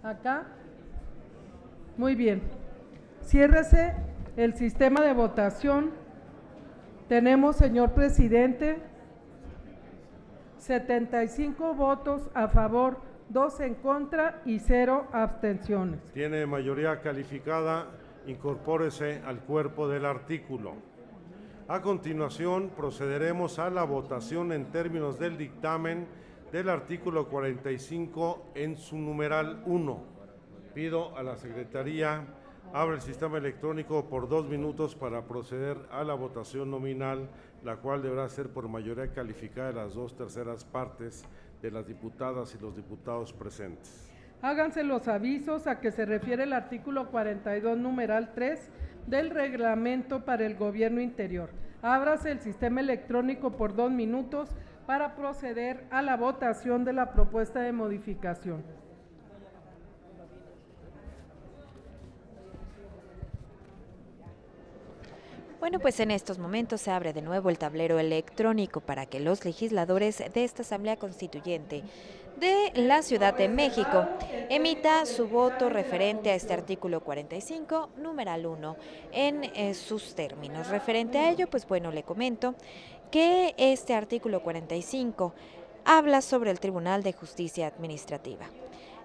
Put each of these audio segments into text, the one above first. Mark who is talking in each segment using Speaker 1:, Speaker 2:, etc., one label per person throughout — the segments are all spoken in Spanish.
Speaker 1: Acá. Muy bien. Ciérrese el sistema de votación. Tenemos, señor presidente, 75 votos a favor, 2 en contra y 0 abstenciones.
Speaker 2: Tiene mayoría calificada, incorpórese al cuerpo del artículo. A continuación, procederemos a la votación en términos del dictamen del artículo 45 en su numeral 1. Pido a la Secretaría abre el sistema electrónico por 2 minutos para proceder a la votación nominal, la cual deberá ser por mayoría calificada de las 2/3 partes de las diputadas y los diputados presentes.
Speaker 1: Háganse los avisos a que se refiere el artículo 42, numeral 3 del reglamento para el gobierno interior. Ábrase el sistema electrónico por 2 minutos para proceder a la votación de la propuesta de modificación.
Speaker 3: Bueno, pues en estos momentos se abre de nuevo el tablero electrónico para que los legisladores de esta Asamblea Constituyente de la Ciudad de México emita su voto referente a este artículo 45, numeral 1, en sus términos. Referente a ello, pues bueno, le comento que este artículo 45 habla sobre el Tribunal de Justicia Administrativa,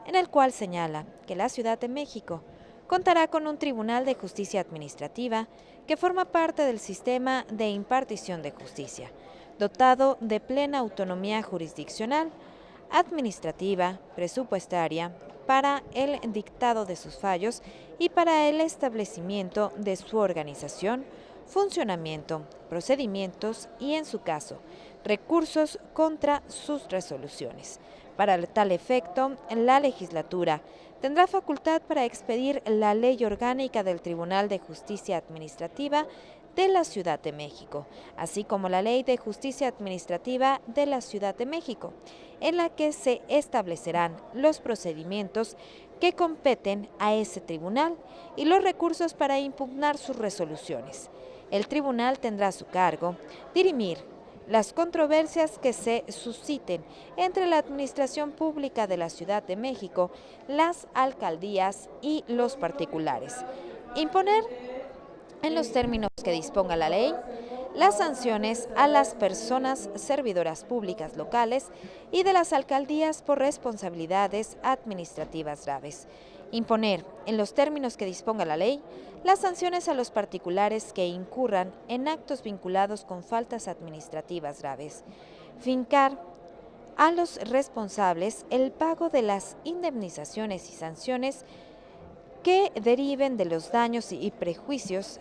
Speaker 3: en el cual señala que la Ciudad de México contará con un Tribunal de Justicia Administrativa que forma parte del sistema de impartición de justicia, dotado de plena autonomía jurisdiccional, administrativa, presupuestaria, para el dictado de sus fallos y para el establecimiento de su organización, funcionamiento, procedimientos y, en su caso, recursos contra sus resoluciones. Para tal efecto, la legislatura tendrá facultad para expedir la Ley Orgánica del Tribunal de Justicia Administrativa de la Ciudad de México, así como la Ley de Justicia Administrativa de la Ciudad de México, en la que se establecerán los procedimientos que competen a ese tribunal y los recursos para impugnar sus resoluciones. El tribunal tendrá a su cargo dirimir las controversias que se susciten entre la Administración Pública de la Ciudad de México, las alcaldías y los particulares. Imponer, en los términos que disponga la ley, las sanciones a las personas servidoras públicas locales y de las alcaldías por responsabilidades administrativas graves. Imponer, en los términos que disponga la ley, las sanciones a los particulares que incurran en actos vinculados con faltas administrativas graves. Fincar a los responsables el pago de las indemnizaciones y sanciones que deriven de los daños y perjuicios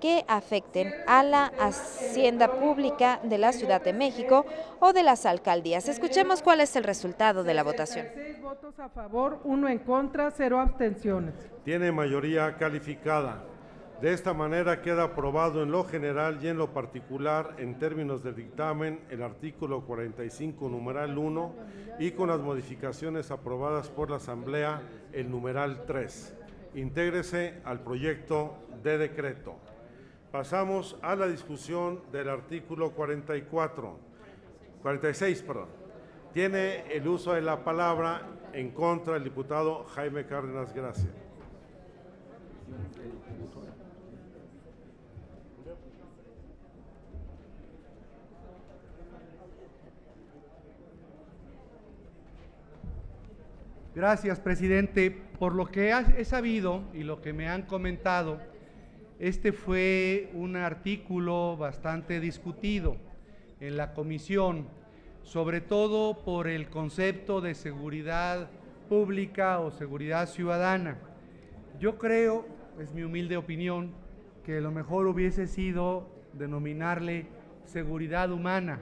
Speaker 3: que afecten a la hacienda pública de la Ciudad de México o de las alcaldías. Escuchemos cuál es el resultado de la votación.
Speaker 1: 6 votos a favor, 1 en contra, 0 abstenciones.
Speaker 2: Tiene mayoría calificada. De esta manera queda aprobado en lo general y en lo particular, en términos del dictamen, el artículo 45, numeral 1, y con las modificaciones aprobadas por la Asamblea, el numeral 3. Intégrese al proyecto de decreto. Pasamos a la discusión del artículo 46. Tiene el uso de la palabra en contra el diputado Jaime Cárdenas Gracia.
Speaker 4: Gracias, presidente. Por lo que he sabido y lo que me han comentado, este fue un artículo bastante discutido en la comisión, sobre todo por el concepto de seguridad pública o seguridad ciudadana. Yo creo, es mi humilde opinión, que lo mejor hubiese sido denominarle seguridad humana,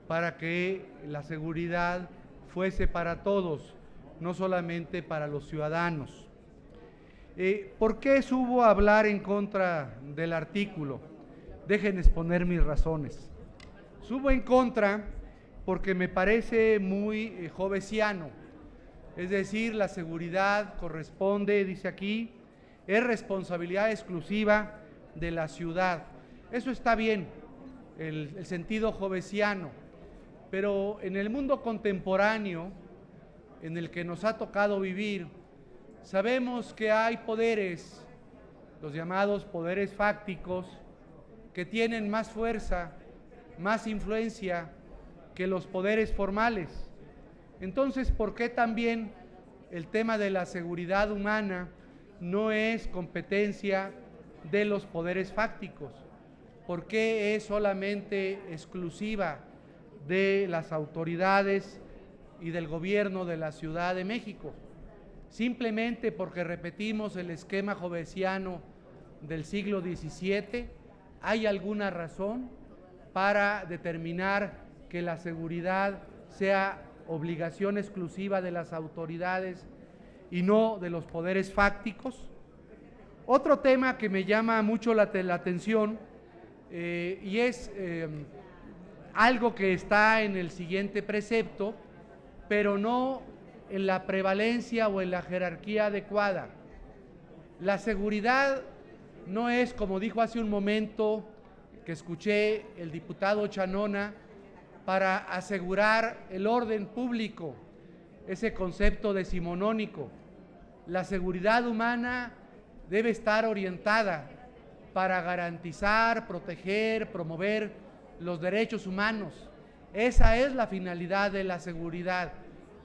Speaker 4: para que la seguridad fuese para todos, no solamente para los ciudadanos. ¿Por qué subo a hablar en contra del artículo? Dejen exponer mis razones. Subo en contra porque me parece muy jovesiano, es decir, la seguridad corresponde, dice aquí, es responsabilidad exclusiva de la ciudad. Eso está bien, el sentido jovesiano, pero en el mundo contemporáneo en el que nos ha tocado vivir, sabemos que hay poderes, los llamados poderes fácticos, que tienen más fuerza, más influencia que los poderes formales. Entonces, ¿por qué también el tema de la seguridad humana no es competencia de los poderes fácticos? ¿Por qué es solamente exclusiva de las autoridades y del gobierno de la Ciudad de México? Simplemente porque repetimos el esquema jovesiano del siglo XVII. ¿Hay alguna razón para determinar que la seguridad sea obligación exclusiva de las autoridades y no de los poderes fácticos? Otro tema que me llama mucho la atención y es algo que está en el siguiente precepto, pero no en la prevalencia o en la jerarquía adecuada. La seguridad no es, como dijo hace un momento que escuché el diputado Chanona, para asegurar el orden público, ese concepto decimonónico. La seguridad humana debe estar orientada para garantizar, proteger, promover los derechos humanos. Esa es la finalidad de la seguridad.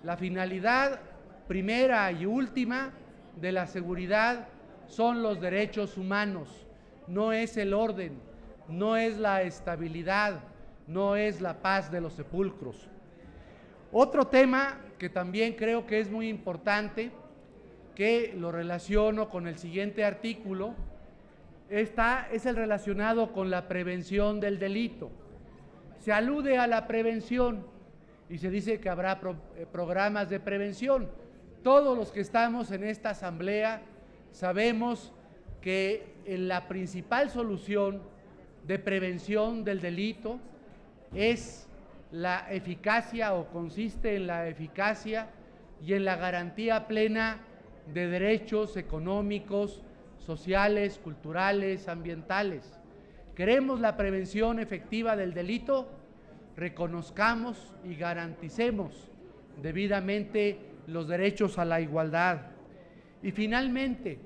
Speaker 4: La finalidad primera y última de la seguridad son los derechos humanos, no es el orden, no es la estabilidad, no es la paz de los sepulcros. Otro tema que también creo que es muy importante, que lo relaciono con el siguiente artículo, es el relacionado con la prevención del delito. Se alude a la prevención y se dice que habrá programas de prevención. Todos los que estamos en esta asamblea sabemos que la principal solución de prevención del delito es la eficacia, o consiste en la eficacia y en la garantía plena de derechos económicos, sociales, culturales, ambientales. ¿Queremos la prevención efectiva del delito? Reconozcamos y garanticemos debidamente los derechos a la igualdad. Y finalmente,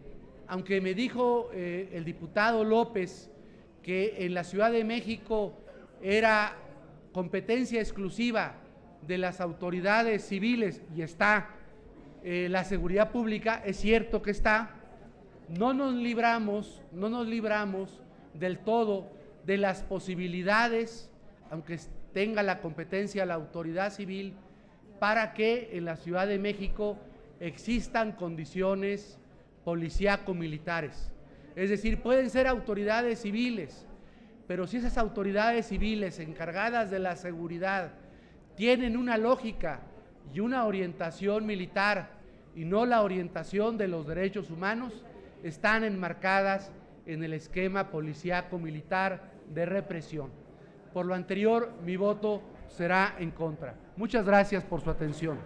Speaker 4: aunque me dijo el diputado López que en la Ciudad de México era competencia exclusiva de las autoridades civiles y está la seguridad pública, es cierto que está, no nos libramos del todo de las posibilidades, aunque tenga la competencia la autoridad civil, para que en la Ciudad de México existan condiciones policíaco-militares. Es decir, pueden ser autoridades civiles, pero si esas autoridades civiles encargadas de la seguridad tienen una lógica y una orientación militar y no la orientación de los derechos humanos, están enmarcadas en el esquema policíaco-militar de represión. Por lo anterior, mi voto será en contra. Muchas gracias por su atención.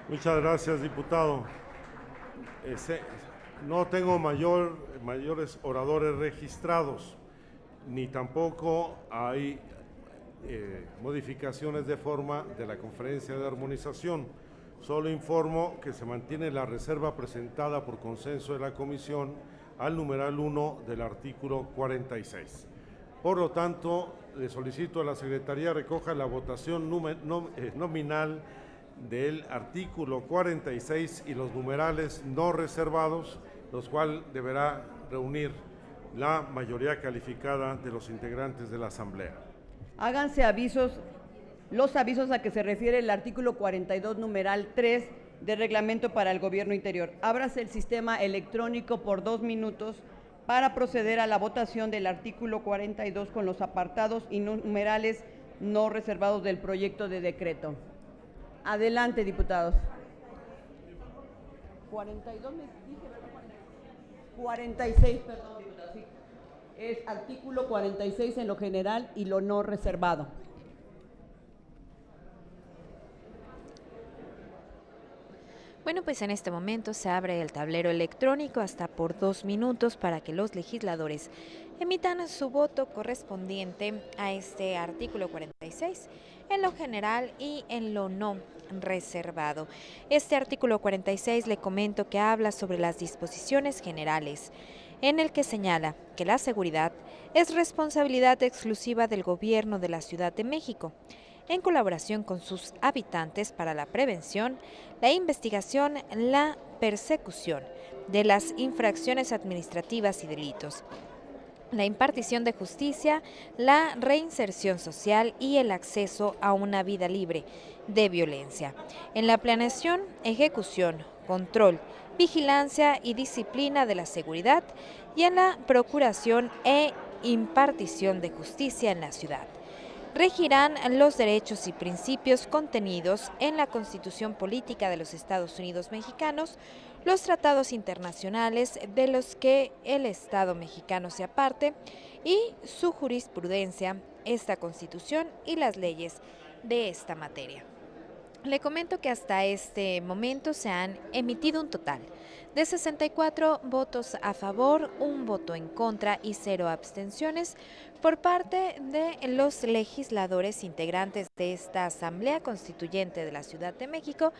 Speaker 2: Muchas gracias, diputado. No tengo mayores oradores registrados, ni tampoco hay modificaciones de forma de la conferencia de armonización. Solo informo que se mantiene la reserva presentada por consenso de la comisión al numeral 1 del artículo 46. Por lo tanto, le solicito a la Secretaría recoja la votación nominal del artículo 46 y los numerales no reservados, los cuales deberá reunir la mayoría calificada de los integrantes de la Asamblea.
Speaker 5: Háganse los avisos a que se refiere el artículo 42, numeral 3 del Reglamento para el Gobierno Interior. Ábrase el sistema electrónico por 2 minutos para proceder a la votación del artículo 42 con los apartados y numerales no reservados del proyecto de decreto. Adelante, diputados. 42 me dije, 46, perdón, diputado, sí. Es artículo 46 en lo general y lo no reservado.
Speaker 3: Bueno, pues en este momento se abre el tablero electrónico hasta por 2 minutos para que los legisladores emitan su voto correspondiente a este artículo 46, en lo general y en lo no reservado. Este artículo 46 le comento que habla sobre las disposiciones generales, en el que señala que la seguridad es responsabilidad exclusiva del Gobierno de la Ciudad de México, en colaboración con sus habitantes para la prevención, la investigación, la persecución de las infracciones administrativas y delitos, la impartición de justicia, la reinserción social y el acceso a una vida libre de violencia. En la planeación, ejecución, control, vigilancia y disciplina de la seguridad y en la procuración e impartición de justicia en la ciudad. Regirán los derechos y principios contenidos en la Constitución Política de los Estados Unidos Mexicanos, los tratados internacionales de los que el Estado mexicano se aparte y su jurisprudencia, esta Constitución y las leyes de esta materia. Le comento que hasta este momento se han emitido un total de 64 votos a favor, 1 voto en contra y 0 abstenciones por parte de los legisladores integrantes de esta Asamblea Constituyente de la Ciudad de México,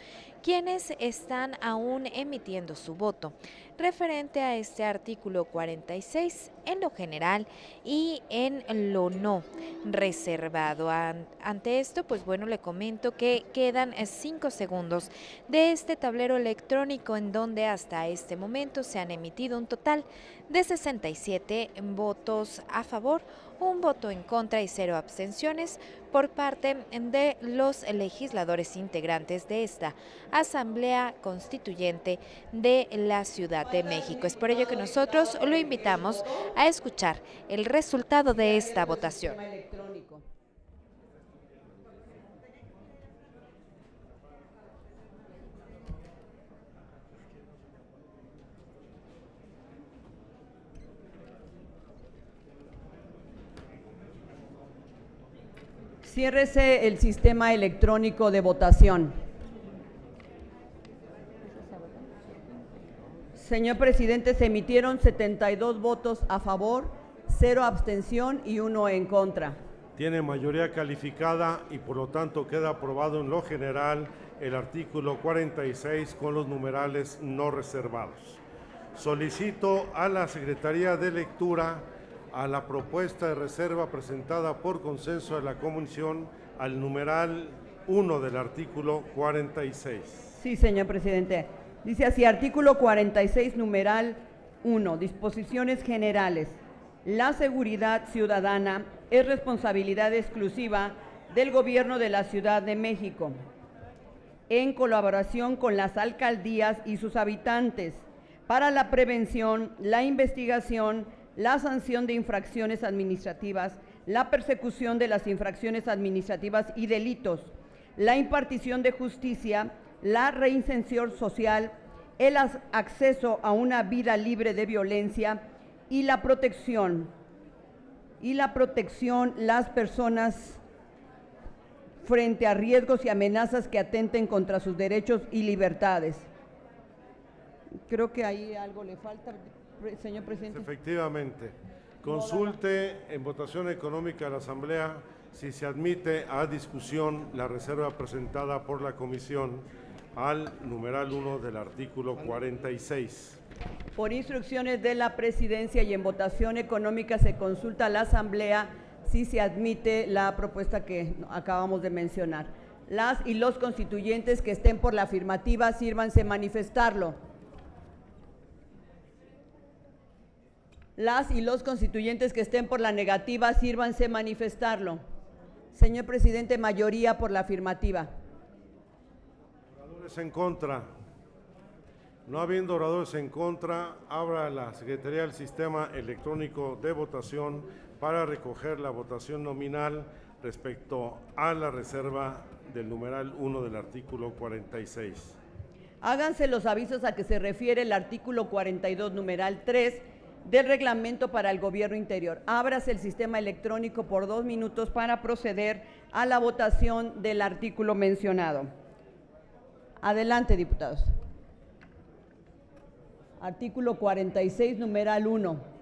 Speaker 3: quienes están aún emitiendo su voto referente a este artículo 46 en lo general y en lo no reservado. Ante esto, pues bueno, le comento que quedan 5 segundos de este tablero electrónico en donde hasta este momento se han emitido un total de 67 votos a favor, 1 voto en contra y 0 abstenciones por parte de los legisladores integrantes de esta Asamblea Constituyente de la Ciudad de México. Es por ello que nosotros lo invitamos a escuchar el resultado de esta votación.
Speaker 5: Ciérrese el sistema electrónico de votación. Señor presidente, se emitieron 72 votos a favor, 0 abstención y 1 en contra.
Speaker 2: Tiene mayoría calificada y por lo tanto queda aprobado en lo general el artículo 46 con los numerales no reservados. Solicito a la Secretaría de Lectura a la propuesta de reserva presentada por consenso de la Comisión al numeral 1 del artículo 46.
Speaker 5: Sí, señor presidente. Dice así, artículo 46, numeral 1, disposiciones generales. La seguridad ciudadana es responsabilidad exclusiva del Gobierno de la Ciudad de México, en colaboración con las alcaldías y sus habitantes, para la prevención, la investigación, la sanción de infracciones administrativas, la persecución de las infracciones administrativas y delitos, la impartición de justicia, la reinserción social, el acceso a una vida libre de violencia y la protección las personas frente a riesgos y amenazas que atenten contra sus derechos y libertades. Creo que ahí algo le falta, señor presidente.
Speaker 2: Efectivamente. Consulte en votación económica a la Asamblea si se admite a discusión la reserva presentada por la Comisión al numeral 1 del artículo 46.
Speaker 5: Por instrucciones de la Presidencia y en votación económica se consulta a la Asamblea si se admite la propuesta que acabamos de mencionar. Las y los constituyentes que estén por la afirmativa, sírvanse manifestarlo. Las y los constituyentes que estén por la negativa, sírvanse manifestarlo. Señor presidente, mayoría por la afirmativa.
Speaker 2: Oradores en contra. No habiendo oradores en contra, abra la Secretaría del Sistema Electrónico de Votación para recoger la votación nominal respecto a la reserva del numeral 1 del artículo 46.
Speaker 5: Háganse los avisos a que se refiere el artículo 42, numeral 3 del Reglamento para el Gobierno Interior. Ábrase el sistema electrónico por 2 minutos para proceder a la votación del artículo mencionado. Adelante, diputados. Artículo 46, numeral 1.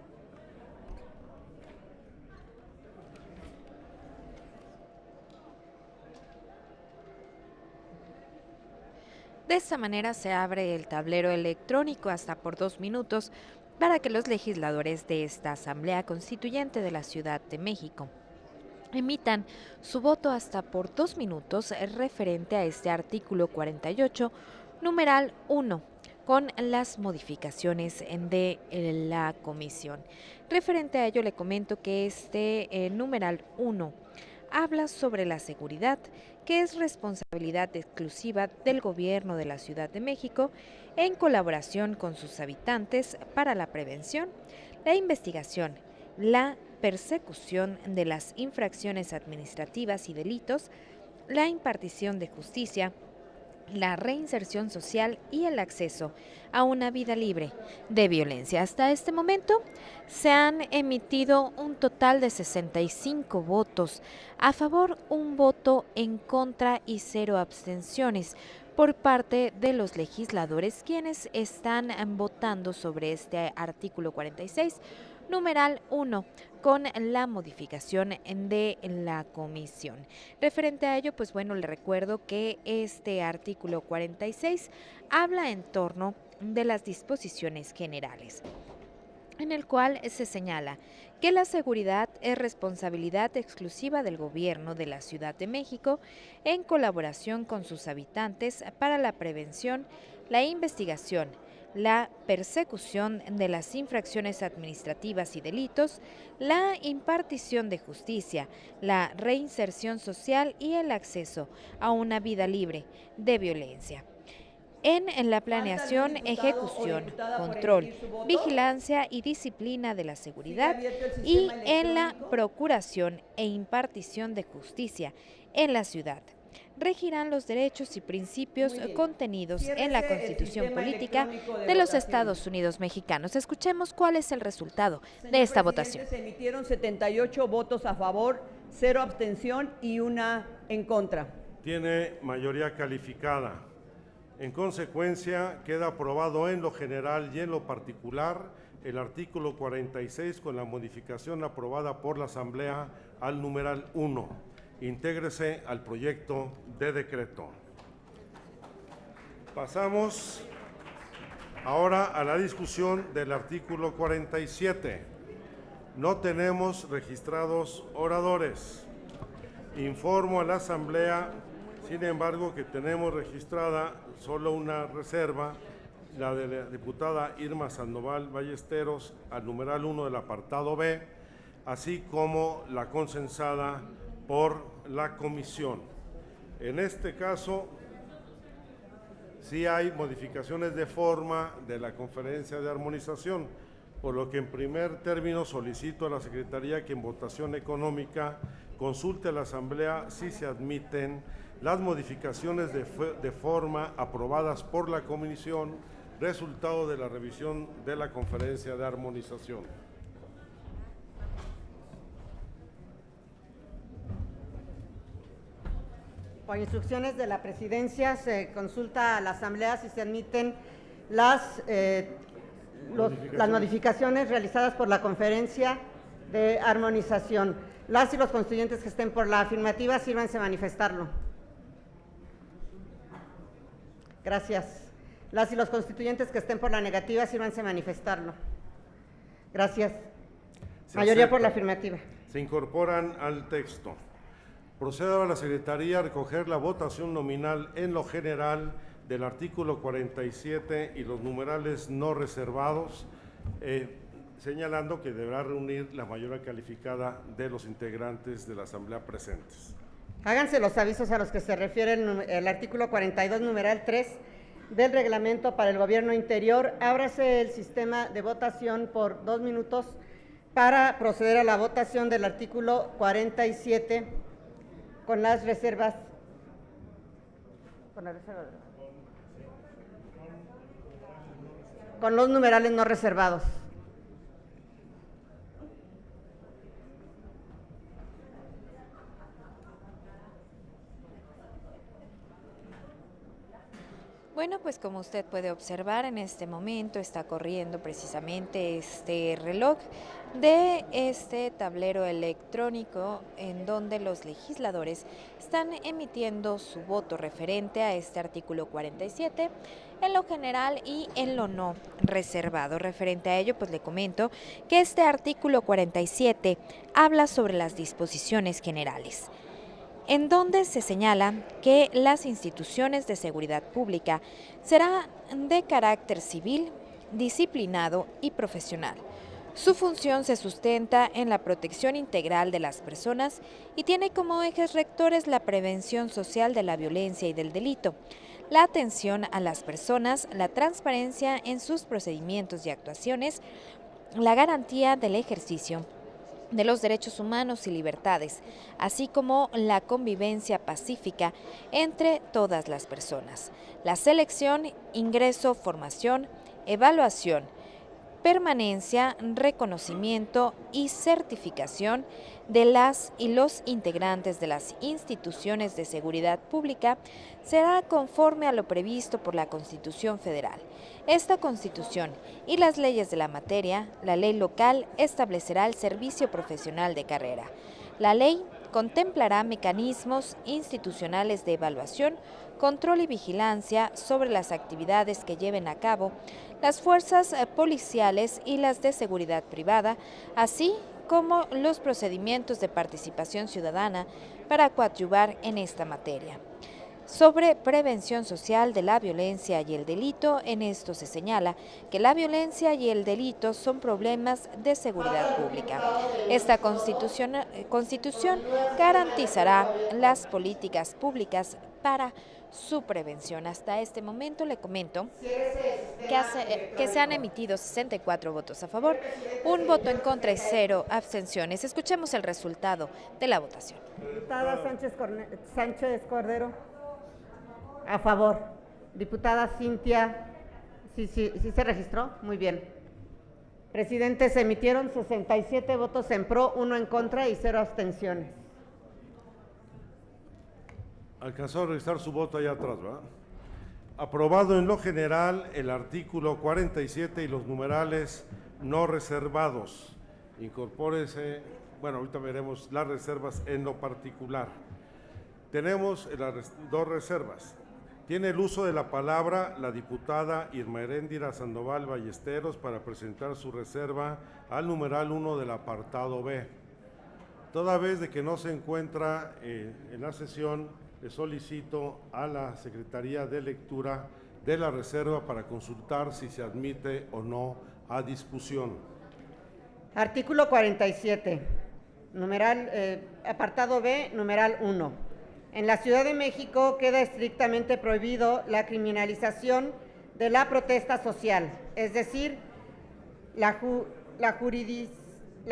Speaker 3: De esta manera se abre el tablero electrónico hasta por 2 minutos para que los legisladores de esta Asamblea Constituyente de la Ciudad de México emitan su voto hasta por 2 minutos referente a este artículo 48, numeral 1, con las modificaciones de la comisión. Referente a ello, le comento que este numeral 1 habla sobre la seguridad, que es responsabilidad exclusiva del Gobierno de la Ciudad de México en colaboración con sus habitantes para la prevención, la investigación, la persecución de las infracciones administrativas y delitos, la impartición de justicia, la reinserción social y el acceso a una vida libre de violencia. Hasta este momento se han emitido un total de 65 votos a favor, un voto en contra y 0 abstenciones por parte de los legisladores, quienes están votando sobre este artículo 46, numeral 1, con la modificación de la comisión. Referente a ello, pues bueno, le recuerdo que este artículo 46 habla en torno de las disposiciones generales, en el cual se señala que la seguridad es responsabilidad exclusiva del Gobierno de la Ciudad de México en colaboración con sus habitantes para la prevención, la investigación, la persecución de las infracciones administrativas y delitos, la impartición de justicia, la reinserción social y el acceso a una vida libre de violencia. En la planeación, ejecución, control, vigilancia y disciplina de la seguridad y en la procuración e impartición de justicia en la ciudad. Regirán los derechos y principios contenidos en la Constitución Política de los Estados Unidos Mexicanos. Escuchemos cuál es el resultado de esta votación.
Speaker 5: Se emitieron 78 votos a favor, 0 abstención y 1 en contra.
Speaker 2: Tiene mayoría calificada. En consecuencia, queda aprobado en lo general y en lo particular el artículo 46 con la modificación aprobada por la Asamblea al numeral 1. Intégrese al proyecto de decreto. Pasamos ahora a la discusión del artículo 47. No tenemos registrados oradores. Informo a la Asamblea, sin embargo, que tenemos registrada solo una reserva, la de la diputada Irma Sandoval Ballesteros, al numeral 1 del apartado B, así como la consensada por la comisión. En este caso, sí hay modificaciones de forma de la conferencia de armonización, por lo que en primer término solicito a la Secretaría que en votación económica consulte a la Asamblea si se admiten las modificaciones de forma aprobadas por la comisión, resultado de la revisión de la conferencia de armonización.
Speaker 6: Por instrucciones de la Presidencia, se consulta a la Asamblea si se admiten las modificaciones realizadas por la Conferencia de Armonización. Las y los constituyentes que estén por la afirmativa, sírvanse a manifestarlo. Gracias. Las y los constituyentes que estén por la negativa, sírvanse a manifestarlo. Gracias. Mayoría por la afirmativa.
Speaker 2: Se incorporan al texto. Procedo a la Secretaría a recoger la votación nominal en lo general del artículo 47 y los numerales no reservados, señalando que deberá reunir la mayoría calificada de los integrantes de la Asamblea presentes.
Speaker 6: Háganse los avisos a los que se refiere el artículo 42, numeral 3 del Reglamento para el Gobierno Interior. Ábrase el sistema de votación por 2 minutos para proceder a la votación del artículo 47 con las reservas. Con los numerales no reservados.
Speaker 3: Bueno, pues como usted puede observar, en este momento está corriendo precisamente este reloj de este tablero electrónico en donde los legisladores están emitiendo su voto referente a este artículo 47 en lo general y en lo no reservado. Referente a ello, pues le comento que este artículo 47 habla sobre las disposiciones generales, en donde se señala que las instituciones de seguridad pública serán de carácter civil, disciplinado y profesional. Su función se sustenta en la protección integral de las personas y tiene como ejes rectores la prevención social de la violencia y del delito, la atención a las personas, la transparencia en sus procedimientos y actuaciones, la garantía del ejercicio de los derechos humanos y libertades, así como la convivencia pacífica entre todas las personas. La selección, ingreso, formación, evaluación, permanencia, reconocimiento y certificación de las y los integrantes de las instituciones de seguridad pública será conforme a lo previsto por la Constitución Federal. Esta Constitución y las leyes de la materia, la ley local establecerá el servicio profesional de carrera. La ley contemplará mecanismos institucionales de evaluación, control y vigilancia sobre las actividades que lleven a cabo las fuerzas policiales y las de seguridad privada, así como los procedimientos de participación ciudadana para coadyuvar en esta materia. Sobre prevención social de la violencia y el delito, en esto se señala que la violencia y el delito son problemas de seguridad pública. Esta constitución garantizará las políticas públicas para su prevención. Hasta este momento le comento que se han emitido 64 votos a favor, un voto en contra y 0 abstenciones. Escuchemos el resultado de la votación.
Speaker 6: Diputada Sánchez Cordero. A favor. Diputada Cintia, ¿sí se registró? Muy bien. Presidente, se emitieron 67 votos en pro, 1 en contra y 0 abstenciones.
Speaker 2: Alcanzó a registrar su voto allá atrás, ¿verdad? Aprobado en lo general el artículo 47 y los numerales no reservados. Incorpórese, bueno, ahorita veremos las reservas en lo particular. Tenemos las dos reservas. Tiene el uso de la palabra la diputada Irma Heréndira Sandoval Ballesteros para presentar su reserva al numeral 1 del apartado B. Toda vez de que no se encuentra en la sesión, le solicito a la Secretaría de Lectura de la reserva para consultar si se admite o no a discusión.
Speaker 6: Artículo 47, apartado B, numeral 1. En la Ciudad de México queda estrictamente prohibido la criminalización de la protesta social, es decir, la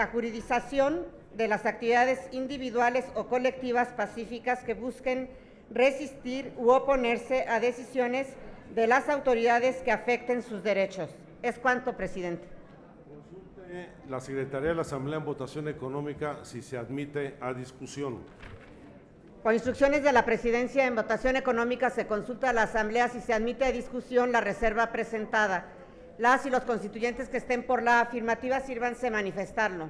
Speaker 6: juridización de las actividades individuales o colectivas pacíficas que busquen resistir u oponerse a decisiones de las autoridades que afecten sus derechos. Es cuanto, presidente.
Speaker 2: Consulte la Secretaría de la Asamblea en votación económica si se admite a discusión.
Speaker 6: Con instrucciones de la Presidencia, en votación económica se consulta a la Asamblea si se admite a discusión la reserva presentada. Las y los constituyentes que estén por la afirmativa sírvanse manifestarlo.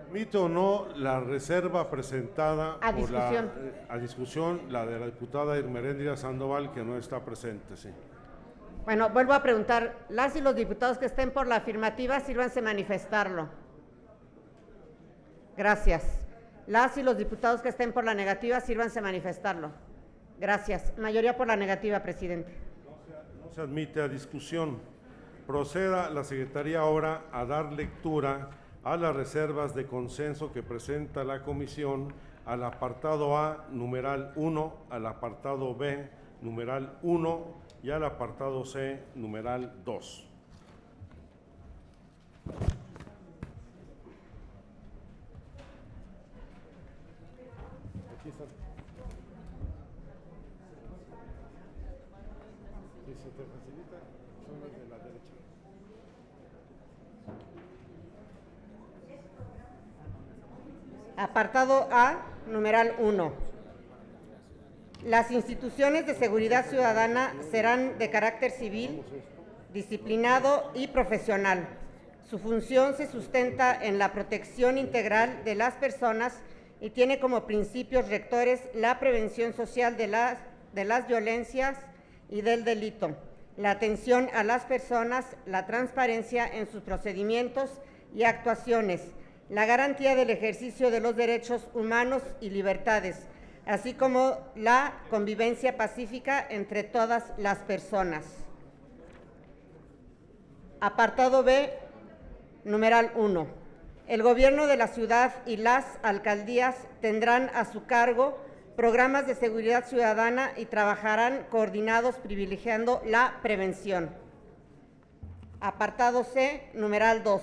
Speaker 2: ¿Admite o no la reserva presentada
Speaker 6: a discusión?
Speaker 2: A discusión, la de la diputada Irma Heréndira Sandoval, que no está presente, sí.
Speaker 6: Bueno, vuelvo a preguntar, las y los diputados que estén por la afirmativa, sírvanse manifestarlo. Gracias. Las y los diputados que estén por la negativa, sírvanse manifestarlo. Gracias. Mayoría por la negativa, presidente.
Speaker 2: No se admite a discusión. Proceda la Secretaría ahora a dar lectura a las reservas de consenso que presenta la Comisión al apartado A, numeral 1, al apartado B, numeral 1 y al apartado C, numeral 2. Aquí está. Si se te facilita, son las de la derecha.
Speaker 6: Apartado A, numeral 1. Las instituciones de seguridad ciudadana serán de carácter civil, disciplinado y profesional. Su función se sustenta en la protección integral de las personas y tiene como principios rectores la prevención social de las violencias y del delito, la atención a las personas, la transparencia en sus procedimientos y actuaciones, la garantía del ejercicio de los derechos humanos y libertades, así como la convivencia pacífica entre todas las personas. Apartado B, numeral 1. El gobierno de la ciudad y las alcaldías tendrán a su cargo programas de seguridad ciudadana y trabajarán coordinados privilegiando la prevención. Apartado C, numeral 2.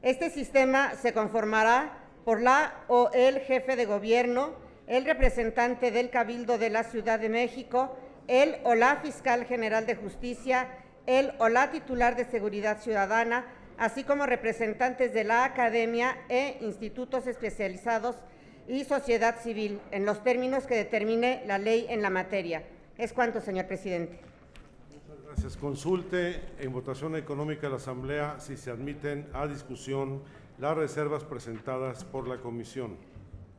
Speaker 6: Este sistema se conformará por la o el jefe de gobierno, el representante del Cabildo de la Ciudad de México, el o la fiscal general de justicia, el o la titular de seguridad ciudadana, así como representantes de la academia e institutos especializados y sociedad civil, en los términos que determine la ley en la materia. Es cuanto, señor presidente.
Speaker 2: Muchas gracias. Consulte en votación económica de la Asamblea si se admiten a discusión las reservas presentadas por la comisión.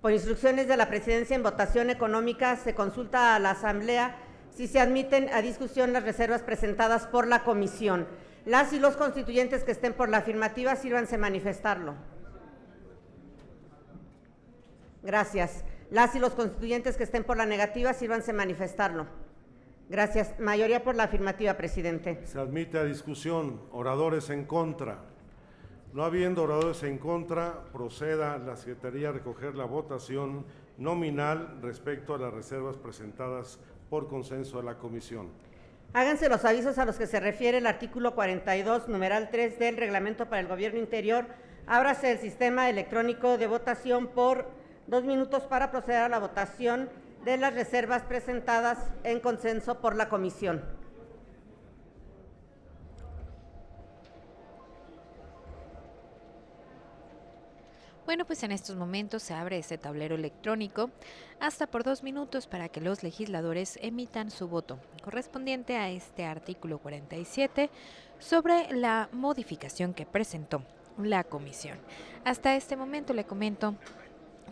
Speaker 6: Por instrucciones de la Presidencia, en votación económica se consulta a la Asamblea si se admiten a discusión las reservas presentadas por la comisión. Las y los constituyentes que estén por la afirmativa, sírvanse manifestarlo. Gracias. Las y los constituyentes que estén por la negativa, sírvanse manifestarlo. Gracias. Mayoría por la afirmativa, presidente.
Speaker 2: Se admite a discusión. Oradores en contra. No habiendo oradores en contra, proceda la Secretaría a recoger la votación nominal respecto a las reservas presentadas por consenso de la comisión.
Speaker 6: Háganse los avisos a los que se refiere el artículo 42, numeral 3 del Reglamento para el Gobierno Interior. Ábrase el sistema electrónico de votación por 2 minutos para proceder a la votación de las reservas presentadas en consenso por la comisión.
Speaker 3: Bueno, pues en estos momentos se abre este tablero electrónico hasta por 2 minutos para que los legisladores emitan su voto correspondiente a este artículo 47 sobre la modificación que presentó la comisión. Hasta este momento le comento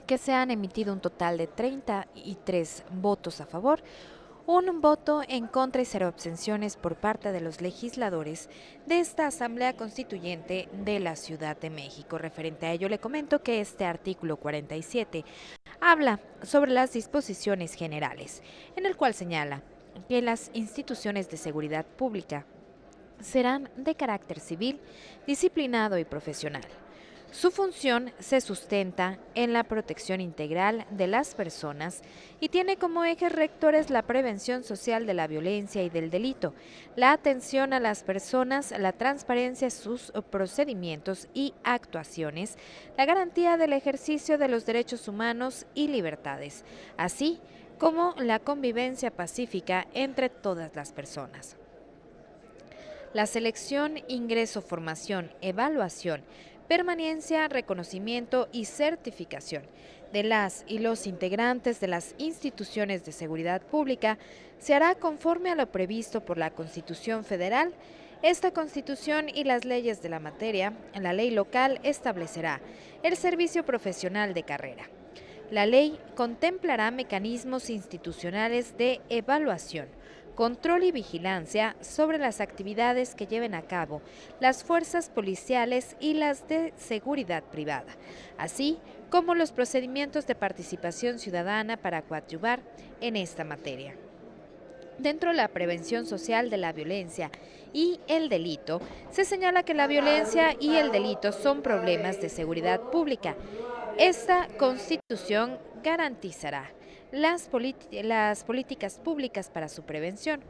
Speaker 3: que se han emitido un total de 33 votos a favor, un voto en contra y 0 abstenciones por parte de los legisladores de esta Asamblea Constituyente de la Ciudad de México. Referente a ello, le comento que este artículo 47 habla sobre las disposiciones generales, en el cual señala que las instituciones de seguridad pública serán de carácter civil, disciplinado y profesional. Su función se sustenta en la protección integral de las personas y tiene como ejes rectores la prevención social de la violencia y del delito, la atención a las personas, la transparencia en sus procedimientos y actuaciones, la garantía del ejercicio de los derechos humanos y libertades, así como la convivencia pacífica entre todas las personas. La selección, ingreso, formación, evaluación, permanencia, reconocimiento y certificación de las y los integrantes de las instituciones de seguridad pública se hará conforme a lo previsto por la Constitución Federal. Esta Constitución y las leyes de la materia, la ley local establecerá el servicio profesional de carrera. La ley contemplará mecanismos institucionales de evaluación, control y vigilancia sobre las actividades que lleven a cabo las fuerzas policiales y las de seguridad privada, así como los procedimientos de participación ciudadana para coadyuvar en esta materia. Dentro de la prevención social de la violencia y el delito, se señala que la violencia y el delito son problemas de seguridad pública. Esta Constitución garantizará las políticas públicas para su prevención.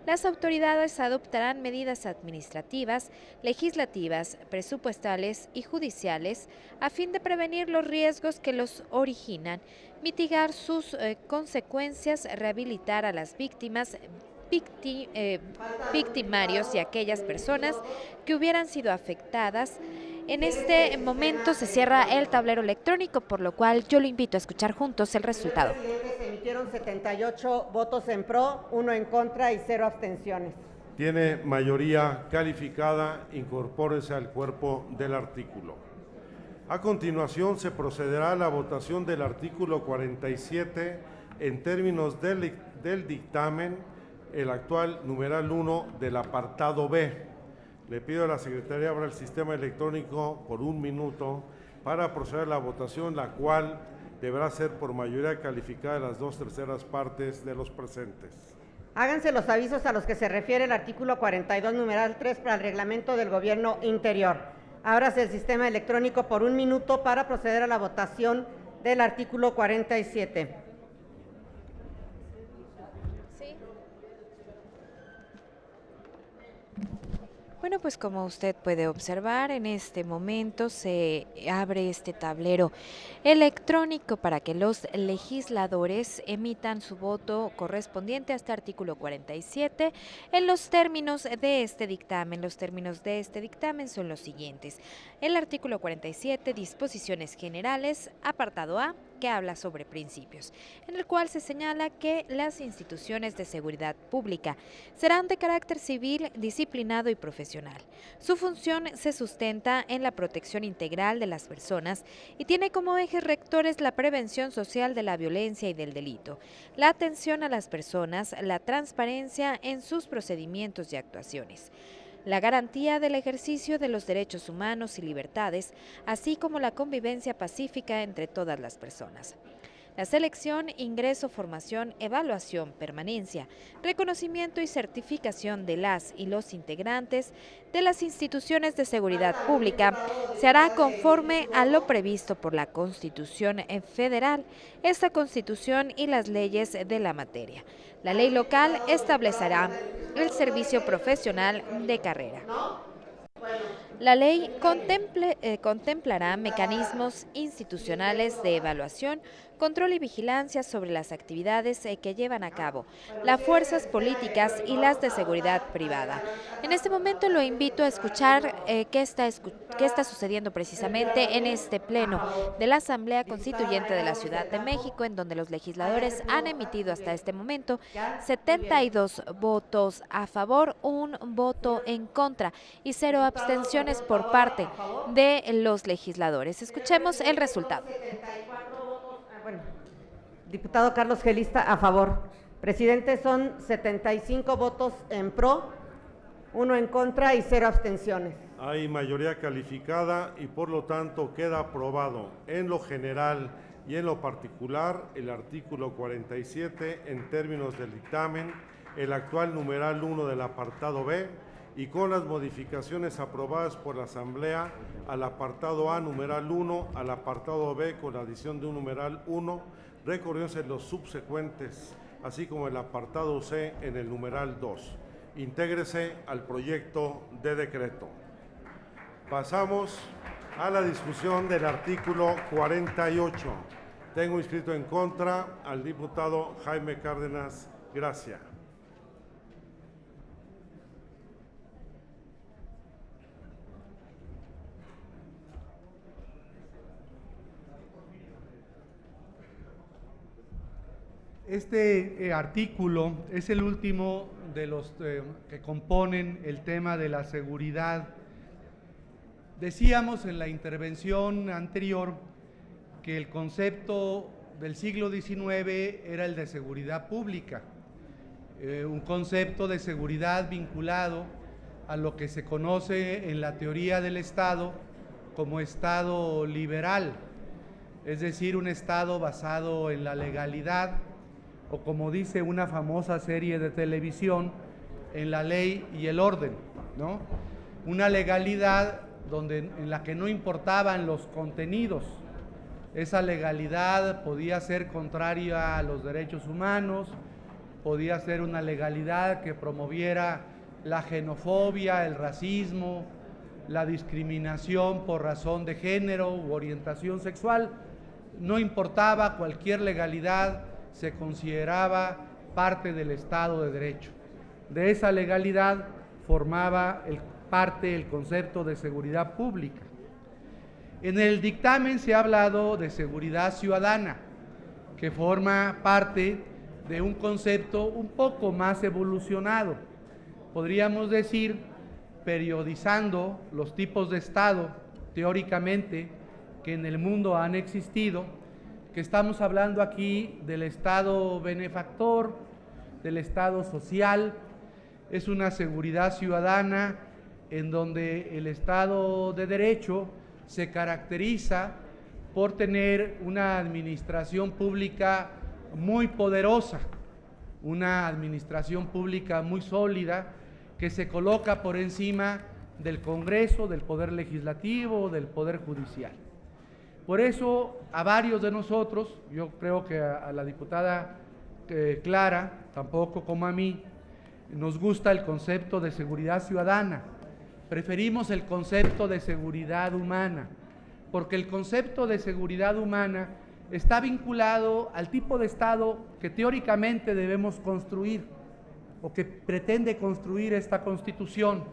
Speaker 3: Las autoridades adoptarán medidas administrativas, legislativas, presupuestales y judiciales a fin de prevenir los riesgos que los originan, mitigar sus consecuencias, rehabilitar a las víctimas, victimarios y aquellas personas que hubieran sido afectadas En este momento se cierra el tablero electrónico, por lo cual yo lo invito a escuchar juntos el resultado.
Speaker 6: Se emitieron 78 votos en pro, 1 en contra y 0 abstenciones.
Speaker 2: Tiene mayoría calificada, incorpórese al cuerpo del artículo. A continuación se procederá a la votación del artículo 47 en términos del dictamen, el actual numeral 1 del apartado B. Le pido a la Secretaría abra el sistema electrónico por 1 minuto para proceder a la votación, la cual deberá ser por mayoría calificada de las 2/3 partes de los presentes.
Speaker 6: Háganse los avisos a los que se refiere el artículo 42, numeral 3 para el reglamento del Gobierno Interior. Ábrase el sistema electrónico por 1 minuto para proceder a la votación del artículo 47.
Speaker 3: Bueno, pues como usted puede observar, en este momento se abre este tablero electrónico para que los legisladores emitan su voto correspondiente a este artículo 47 en los términos de este dictamen. Los términos de este dictamen son los siguientes. El artículo 47, disposiciones generales, apartado A, que habla sobre principios, en el cual se señala que las instituciones de seguridad pública serán de carácter civil, disciplinado y profesional. Su función se sustenta en la protección integral de las personas y tiene como ejes rectores la prevención social de la violencia y del delito, la atención a las personas, la transparencia en sus procedimientos y actuaciones, la garantía del ejercicio de los derechos humanos y libertades, así como la convivencia pacífica entre todas las personas. La selección, ingreso, formación, evaluación, permanencia, reconocimiento y certificación de las y los integrantes de las instituciones de seguridad pública se hará conforme a lo previsto por la Constitución Federal, esta Constitución y las leyes de la materia. La ley local establecerá el servicio profesional de carrera. La ley contemplará mecanismos institucionales de evaluación, control y vigilancia sobre las actividades que llevan a cabo las fuerzas políticas y las de seguridad privada. En este momento lo invito a escuchar qué está sucediendo precisamente en este pleno de la Asamblea Constituyente de la Ciudad de México, en donde los legisladores han emitido hasta este momento 72 votos a favor, 1 voto en contra y 0 abstenciones por parte de los legisladores. Escuchemos el resultado.
Speaker 6: Bueno, diputado Carlos Gelista, a favor. Presidente, son 75 votos en pro, 1 en contra y 0 abstenciones.
Speaker 2: Hay mayoría calificada y por lo tanto queda aprobado en lo general y en lo particular el artículo 47 en términos del dictamen, el actual numeral 1 del apartado B, y con las modificaciones aprobadas por la Asamblea al apartado A, numeral 1, al apartado B con la adición de un numeral 1, recorriéndose los subsecuentes, así como el apartado C en el numeral 2. Intégrese al proyecto de decreto. Pasamos a la discusión del artículo 48. Tengo inscrito en contra al diputado Jaime Cárdenas Gracia.
Speaker 4: Este artículo es el último de los que componen el tema de la seguridad. Decíamos en la intervención anterior que el concepto del siglo XIX era el de seguridad pública, un concepto de seguridad vinculado a lo que se conoce en la teoría del Estado como Estado liberal, es decir, un Estado basado en la legalidad, o como dice una famosa serie de televisión, en la ley y el orden, ¿no? Una legalidad en la que no importaban los contenidos. Esa legalidad podía ser contraria a los derechos humanos, podía ser una legalidad que promoviera la xenofobia, el racismo, la discriminación por razón de género u orientación sexual. No importaba, cualquier legalidad se consideraba parte del Estado de Derecho. De esa legalidad formaba parte el concepto de seguridad pública. En el dictamen se ha hablado de seguridad ciudadana, que forma parte de un concepto un poco más evolucionado. Podríamos decir, periodizando los tipos de Estado, teóricamente, que en el mundo han existido, que estamos hablando aquí del Estado benefactor, del Estado social. Es una seguridad ciudadana en donde el Estado de Derecho se caracteriza por tener una administración pública muy poderosa, una administración pública muy sólida que se coloca por encima del Congreso, del Poder Legislativo, del Poder Judicial. Por eso a varios de nosotros, yo creo que a la diputada Clara, tampoco como a mí, nos gusta el concepto de seguridad ciudadana. Preferimos el concepto de seguridad humana, porque el concepto de seguridad humana está vinculado al tipo de Estado que teóricamente debemos construir, o que pretende construir esta Constitución,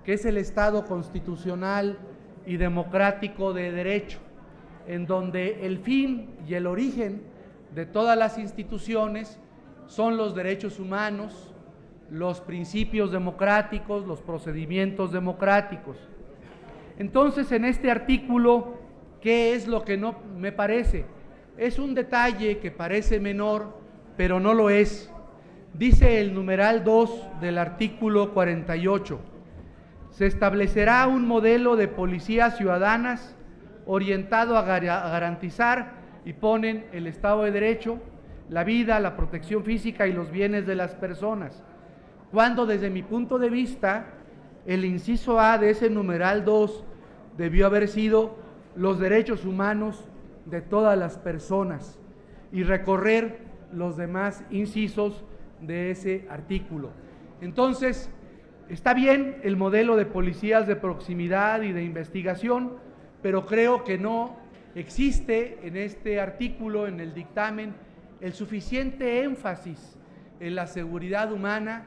Speaker 4: que es el Estado constitucional y democrático de derecho, en donde el fin y el origen de todas las instituciones son los derechos humanos, los principios democráticos, los procedimientos democráticos. Entonces, en este artículo, ¿qué es lo que no me parece? Es un detalle que parece menor, pero no lo es. Dice el numeral 2 del artículo 48, se establecerá un modelo de policías ciudadanas orientado a garantizar, y ponen el Estado de Derecho, la vida, la protección física y los bienes de las personas, cuando desde mi punto de vista el inciso A de ese numeral 2 debió haber sido los derechos humanos de todas las personas y recorrer los demás incisos de ese artículo. Entonces, está bien el modelo de policías de proximidad y de investigación, pero creo que no existe en este artículo, en el dictamen, el suficiente énfasis en la seguridad humana,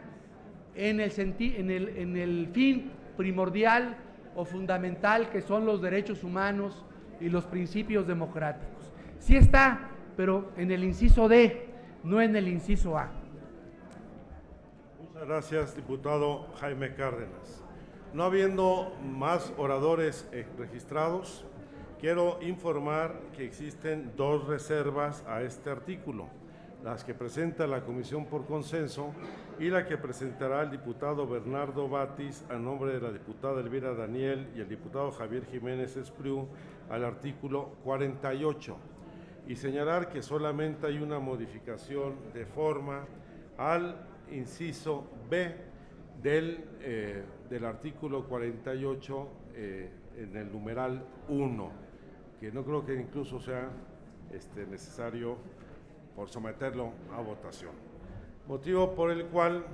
Speaker 4: en el fin primordial o fundamental que son los derechos humanos y los principios democráticos. Sí está, pero en el inciso D, no en el inciso A.
Speaker 2: Muchas gracias, diputado Jaime Cárdenas. No habiendo más oradores registrados, quiero informar que existen 2 reservas a este artículo, las que presenta la Comisión por Consenso y la que presentará el diputado Bernardo Batis a nombre de la diputada Elvira Daniel y el diputado Javier Jiménez Espriu al artículo 48, y señalar que solamente hay una modificación de forma al inciso B del artículo 48 en el numeral 1, que no creo que incluso sea necesario por someterlo a votación. Motivo por el cual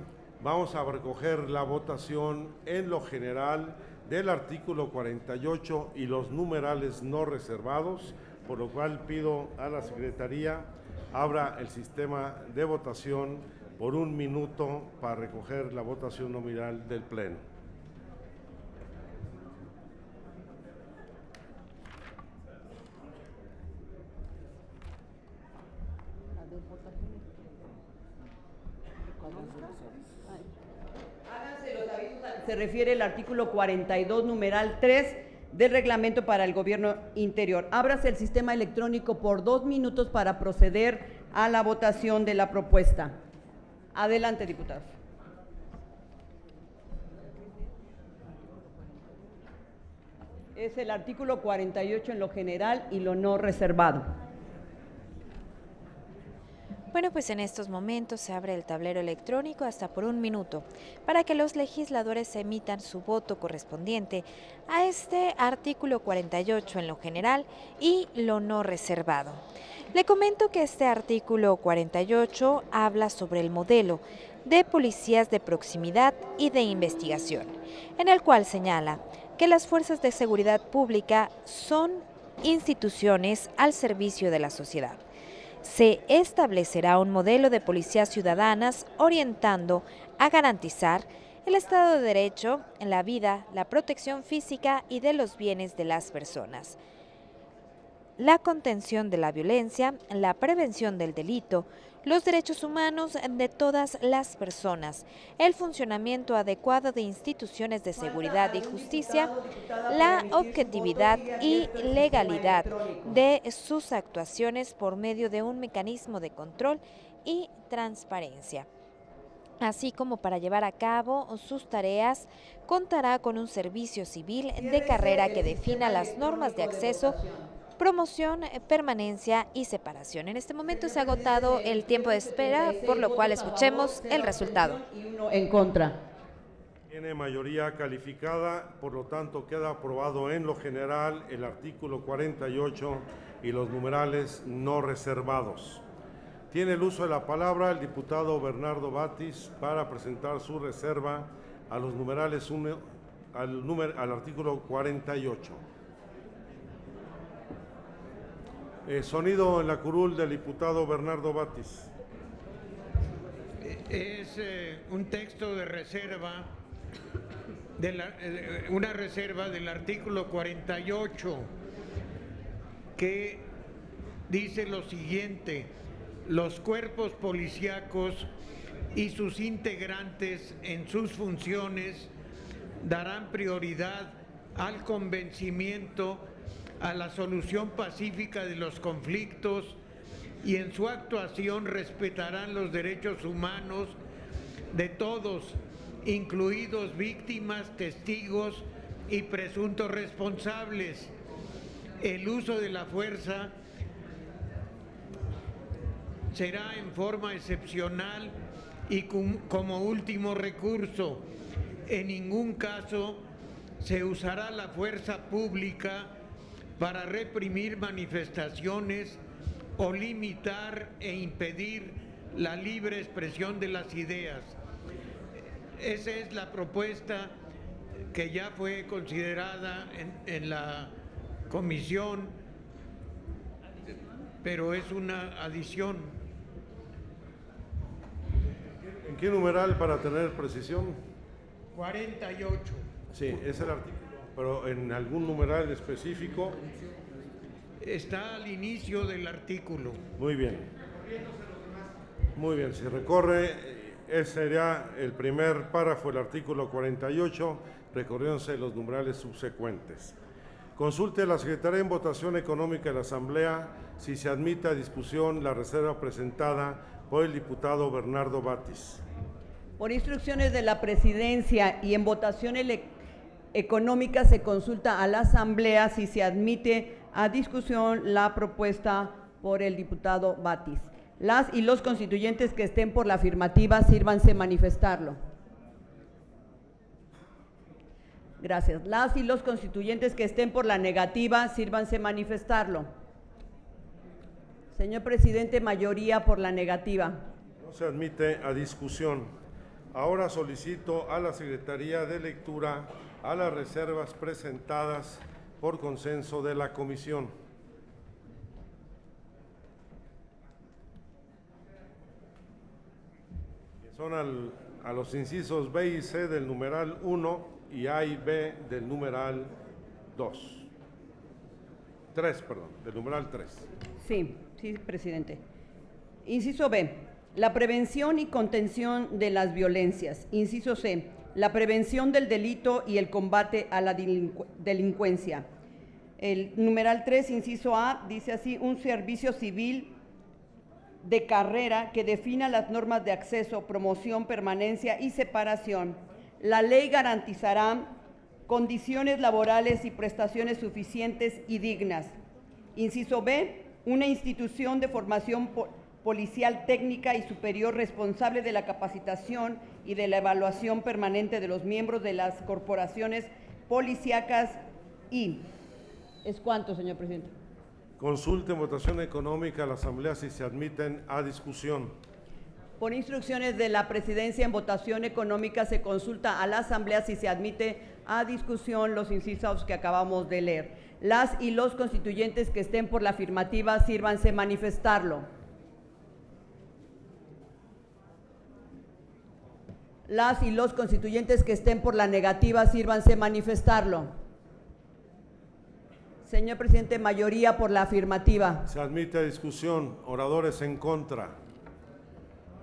Speaker 2: vamos a recoger la votación en lo general del artículo 48 y los numerales no reservados, por lo cual pido a la Secretaría abra el sistema de votación por 1 minuto para recoger la votación nominal del Pleno.
Speaker 5: Háganse los avisos a que se refiere el artículo 42, numeral 3 del Reglamento para el Gobierno Interior. Ábrase el sistema electrónico por 2 minutos para proceder a la votación de la propuesta. Adelante, diputados. Es el artículo 48 en lo general y lo no reservado.
Speaker 3: Bueno, pues en estos momentos se abre el tablero electrónico hasta por 1 minuto para que los legisladores emitan su voto correspondiente a este artículo 48 en lo general y lo no reservado. Le comento que este artículo 48 habla sobre el modelo de policías de proximidad y de investigación, en el cual señala que las fuerzas de seguridad pública son instituciones al servicio de la sociedad. Se establecerá un modelo de policías ciudadanas orientando a garantizar el Estado de Derecho, la vida, la protección física y de los bienes de las personas, la contención de la violencia, la prevención del delito, los derechos humanos de todas las personas, el funcionamiento adecuado de instituciones de seguridad y justicia, la objetividad y legalidad de sus actuaciones por medio de un mecanismo de control y transparencia. Así como para llevar a cabo sus tareas, contará con un servicio civil de carrera que defina las normas de acceso, promoción, permanencia y separación. En este momento se ha agotado el tiempo de espera, por lo cual escuchemos el resultado.
Speaker 5: Y 1 en contra.
Speaker 2: Tiene mayoría calificada, por lo tanto queda aprobado en lo general el artículo 48 y los numerales no reservados. Tiene el uso de la palabra el diputado Bernardo Batis para presentar su reserva a los numerales 1 al artículo 48. Sonido en la curul del diputado Bernardo Batis.
Speaker 7: Es un texto de reserva, una reserva del artículo 48 que dice lo siguiente: los cuerpos policíacos y sus integrantes en sus funciones darán prioridad al convencimiento, a la solución pacífica de los conflictos y en su actuación respetarán los derechos humanos de todos, incluidos víctimas, testigos y presuntos responsables. El uso de la fuerza será en forma excepcional y como último recurso. En ningún caso se usará la fuerza pública para reprimir manifestaciones o limitar e impedir la libre expresión de las ideas. Esa es la propuesta que ya fue considerada en la comisión, pero es una adición.
Speaker 2: ¿En qué numeral para tener precisión?
Speaker 7: 48.
Speaker 2: Sí, es el artículo, pero en algún numeral específico.
Speaker 7: Está al inicio del artículo.
Speaker 2: Muy bien. Muy bien, si recorre, ese sería el primer párrafo del artículo 48, recorriéndose los numerales subsecuentes. Consulte a la Secretaría en votación económica de la Asamblea si se admite a discusión la reserva presentada por el diputado Bernardo Batis.
Speaker 5: Por instrucciones de la Presidencia y en votación económica se consulta a la Asamblea si se admite a discusión la propuesta por el diputado Batis. Las y los constituyentes que estén por la afirmativa, sírvanse manifestarlo. Gracias. Las y los constituyentes que estén por la negativa, sírvanse manifestarlo. Señor presidente, mayoría por la negativa.
Speaker 2: No se admite a discusión. Ahora solicito a la Secretaría de Lectura a las reservas presentadas por consenso de la comisión. Son a los incisos B y C del numeral 1 y A y B del numeral 3, del numeral 3.
Speaker 5: Sí, presidente. Inciso B, la prevención y contención de las violencias. Inciso C, la prevención del delito y el combate a la delincuencia. El numeral 3, inciso A, dice así: un servicio civil de carrera que defina las normas de acceso, promoción, permanencia y separación. La ley garantizará condiciones laborales y prestaciones suficientes y dignas. Inciso B, una institución de formación policial técnica y superior responsable de la capacitación y de la evaluación permanente de los miembros de las corporaciones policíacas y… ¿Es cuánto, señor presidente?
Speaker 2: Consulte en votación económica a la Asamblea si se admiten a discusión.
Speaker 5: Por instrucciones de la Presidencia, en votación económica se consulta a la Asamblea si se admite a discusión los incisos que acabamos de leer. Las y los constituyentes que estén por la afirmativa, sírvanse manifestarlo. Las y los constituyentes que estén por la negativa, sírvanse manifestarlo. Señor presidente, mayoría por la afirmativa.
Speaker 2: Se admite a discusión. Oradores en contra.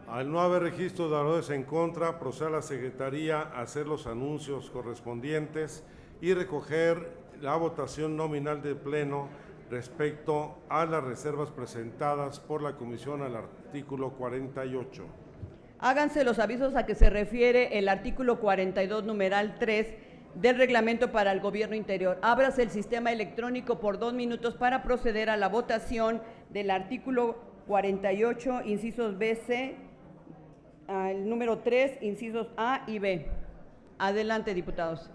Speaker 2: Al no haber registro de oradores en contra, procede a la Secretaría a hacer los anuncios correspondientes y recoger la votación nominal del Pleno respecto a las reservas presentadas por la Comisión al artículo 48.
Speaker 5: Háganse los avisos a que se refiere el artículo 42, numeral 3 del Reglamento para el Gobierno Interior. Ábrase el sistema electrónico por 2 minutos para proceder a la votación del artículo 48, incisos B, C, el número 3, incisos A y B. Adelante, diputados.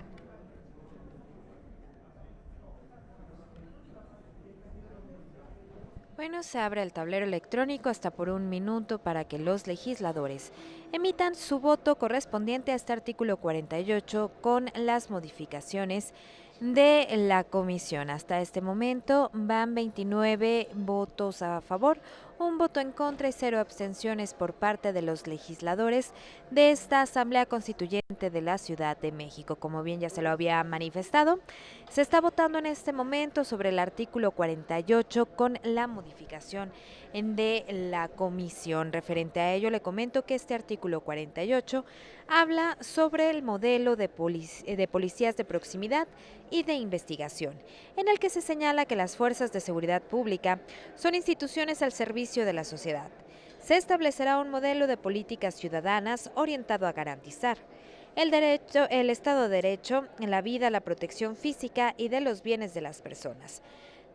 Speaker 3: Bueno, se abre el tablero electrónico hasta por 1 minuto para que los legisladores emitan su voto correspondiente a este artículo 48 con las modificaciones de la comisión. Hasta este momento van 29 votos a favor, 1 voto en contra y 0 abstenciones por parte de los legisladores de esta Asamblea Constituyente de la Ciudad de México. Como bien ya se lo había manifestado, se está votando en este momento sobre el artículo 48 con la modificación de la comisión. Referente a ello, le comento que este artículo 48 habla sobre el modelo de policías de proximidad y de investigación, en el que se señala que las fuerzas de seguridad pública son instituciones al servicio de la sociedad. Se establecerá un modelo de políticas ciudadanas orientado a garantizar el derecho, el Estado de Derecho, la vida, la protección física y de los bienes de las personas,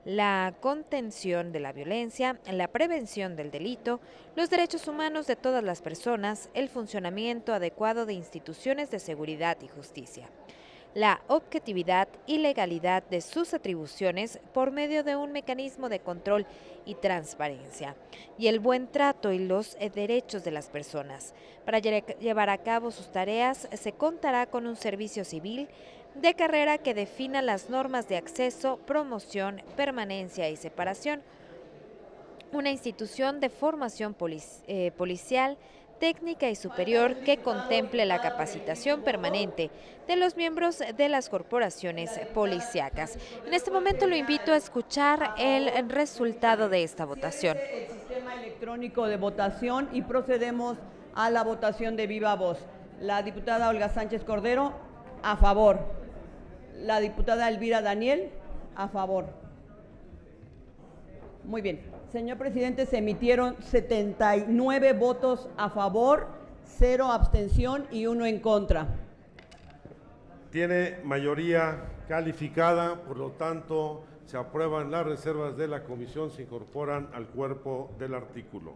Speaker 3: la contención de la violencia, la prevención del delito, los derechos humanos de todas las personas, el funcionamiento adecuado de instituciones de seguridad y justicia, la objetividad y legalidad de sus atribuciones por medio de un mecanismo de control y transparencia, y el buen trato y los derechos de las personas. Para llevar a cabo sus tareas se contará con un servicio civil de carrera que defina las normas de acceso, promoción, permanencia y separación, una institución de formación policial, técnica y superior que contemple la capacitación permanente de los miembros de las corporaciones policíacas. En este momento lo invito a escuchar el resultado de esta votación.
Speaker 5: El sistema electrónico de votación y procedemos a la votación de viva voz. La diputada Olga Sánchez Cordero, a favor. La diputada Elvira Daniel, a favor. Muy bien. Señor presidente, se emitieron 79 votos a favor, 0 abstención y 1 en contra.
Speaker 2: Tiene mayoría calificada, por lo tanto, se aprueban las reservas de la comisión, se incorporan al cuerpo del artículo.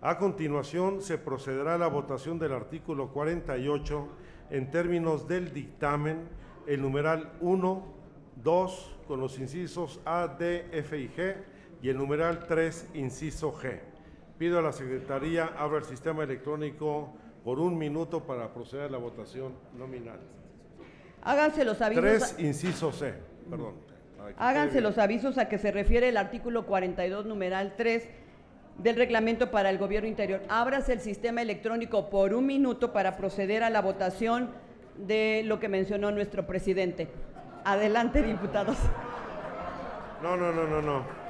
Speaker 2: A continuación, se procederá a la votación del artículo 48 en términos del dictamen, el numeral 1, 2, con los incisos A, D, F y G, y el numeral 3, inciso G. Pido a la Secretaría abra el sistema electrónico por 1 minuto para proceder a la votación nominal.
Speaker 5: Háganse los avisos.
Speaker 2: 3, inciso C, perdón.
Speaker 5: Háganse los avisos a que se refiere el artículo 42, numeral 3 del Reglamento para el Gobierno Interior. Ábrase el sistema electrónico por 1 minuto para proceder a la votación de lo que mencionó nuestro presidente. Adelante, diputados.
Speaker 2: No.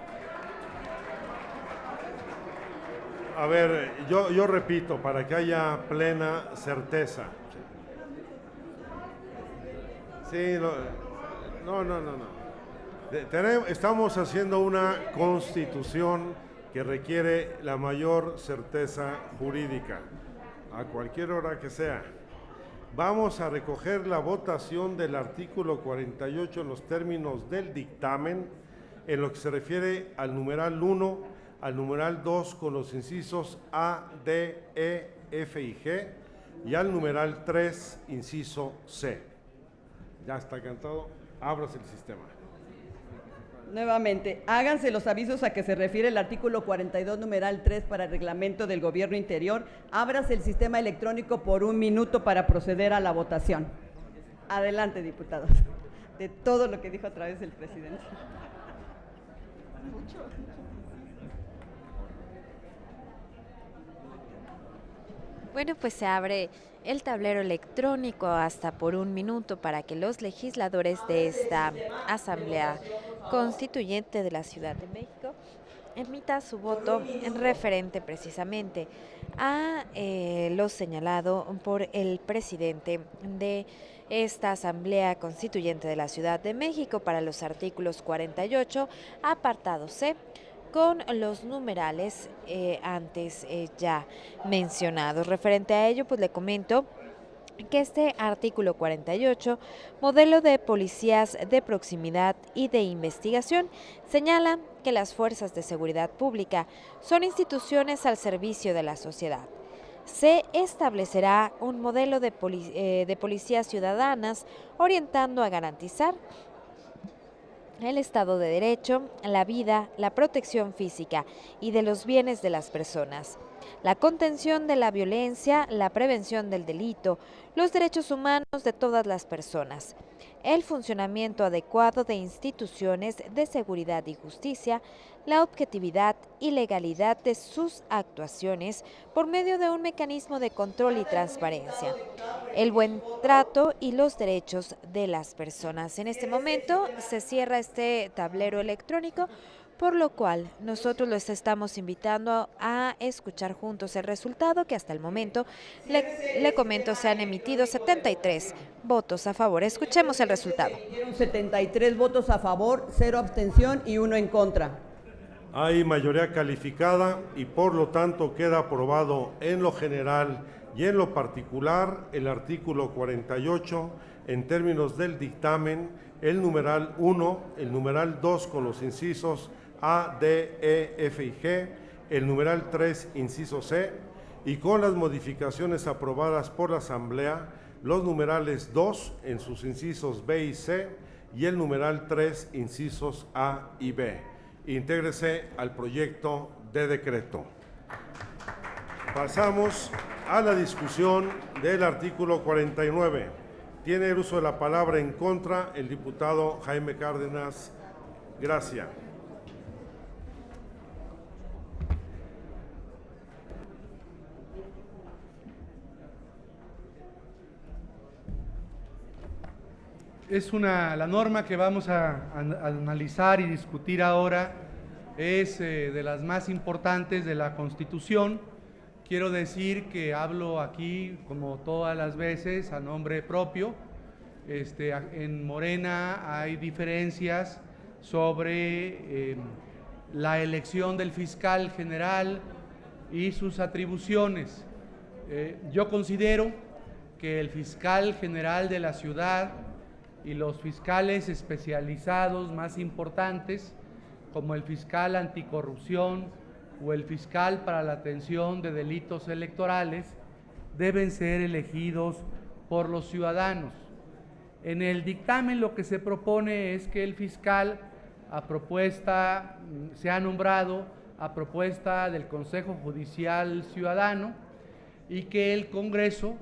Speaker 2: A ver, yo repito, para que haya plena certeza. Sí, estamos haciendo una constitución que requiere la mayor certeza jurídica, a cualquier hora que sea. Vamos a recoger la votación del artículo 48 en los términos del dictamen, en lo que se refiere al numeral 1, al numeral 2 con los incisos A, D, E, F y G, y al numeral 3, inciso C. Ya está cantado, ábrase el sistema.
Speaker 5: Nuevamente, háganse los avisos a que se refiere el artículo 42, numeral 3 para el Reglamento del Gobierno Interior. Ábrase el sistema electrónico por 1 minuto para proceder a la votación. Adelante, diputados, de todo lo que dijo a través del presidente.
Speaker 3: Bueno, pues se abre el tablero electrónico hasta por 1 minuto para que los legisladores de esta Asamblea Constituyente de la Ciudad de México emita su voto en referente precisamente a lo señalado por el presidente de esta Asamblea Constituyente de la Ciudad de México para los artículos 48, apartado C, con los numerales antes ya mencionados. Referente a ello, pues le comento que este artículo 48, modelo de policías de proximidad y de investigación, señala que las fuerzas de seguridad pública son instituciones al servicio de la sociedad. Se establecerá un modelo de policías ciudadanas orientando a garantizar el Estado de Derecho, la vida, la protección física y de los bienes de las personas, la contención de la violencia, la prevención del delito, los derechos humanos de todas las personas, el funcionamiento adecuado de instituciones de seguridad y justicia, la objetividad y legalidad de sus actuaciones por medio de un mecanismo de control y transparencia, el buen trato y los derechos de las personas. En este momento se cierra este tablero electrónico, por lo cual nosotros los estamos invitando a escuchar juntos el resultado, que hasta el momento, le comento, se han emitido 73 votos a favor. Escuchemos el resultado.
Speaker 5: 73 votos a favor, 0 abstención y 1 en contra.
Speaker 2: Hay mayoría calificada y por lo tanto queda aprobado en lo general y en lo particular el artículo 48 en términos del dictamen, el numeral 1, el numeral 2 con los incisos A, D, E, F y G, el numeral 3, inciso C, y con las modificaciones aprobadas por la Asamblea, los numerales 2 en sus incisos B y C y el numeral 3, incisos A y B. Intégrese al proyecto de decreto. Pasamos a la discusión del artículo 49. Tiene el uso de la palabra en contra el diputado Jaime Cárdenas Gracia.
Speaker 4: La norma que vamos a analizar y discutir ahora es de las más importantes de la Constitución. Quiero decir que hablo aquí, como todas las veces, a nombre propio. En Morena hay diferencias sobre la elección del fiscal general y sus atribuciones. Yo considero que el fiscal general de la ciudad y los fiscales especializados más importantes, como el fiscal anticorrupción o el fiscal para la atención de delitos electorales, deben ser elegidos por los ciudadanos. En el dictamen lo que se propone es que el fiscal sea nombrado a propuesta del Consejo Judicial Ciudadano y que el Congreso,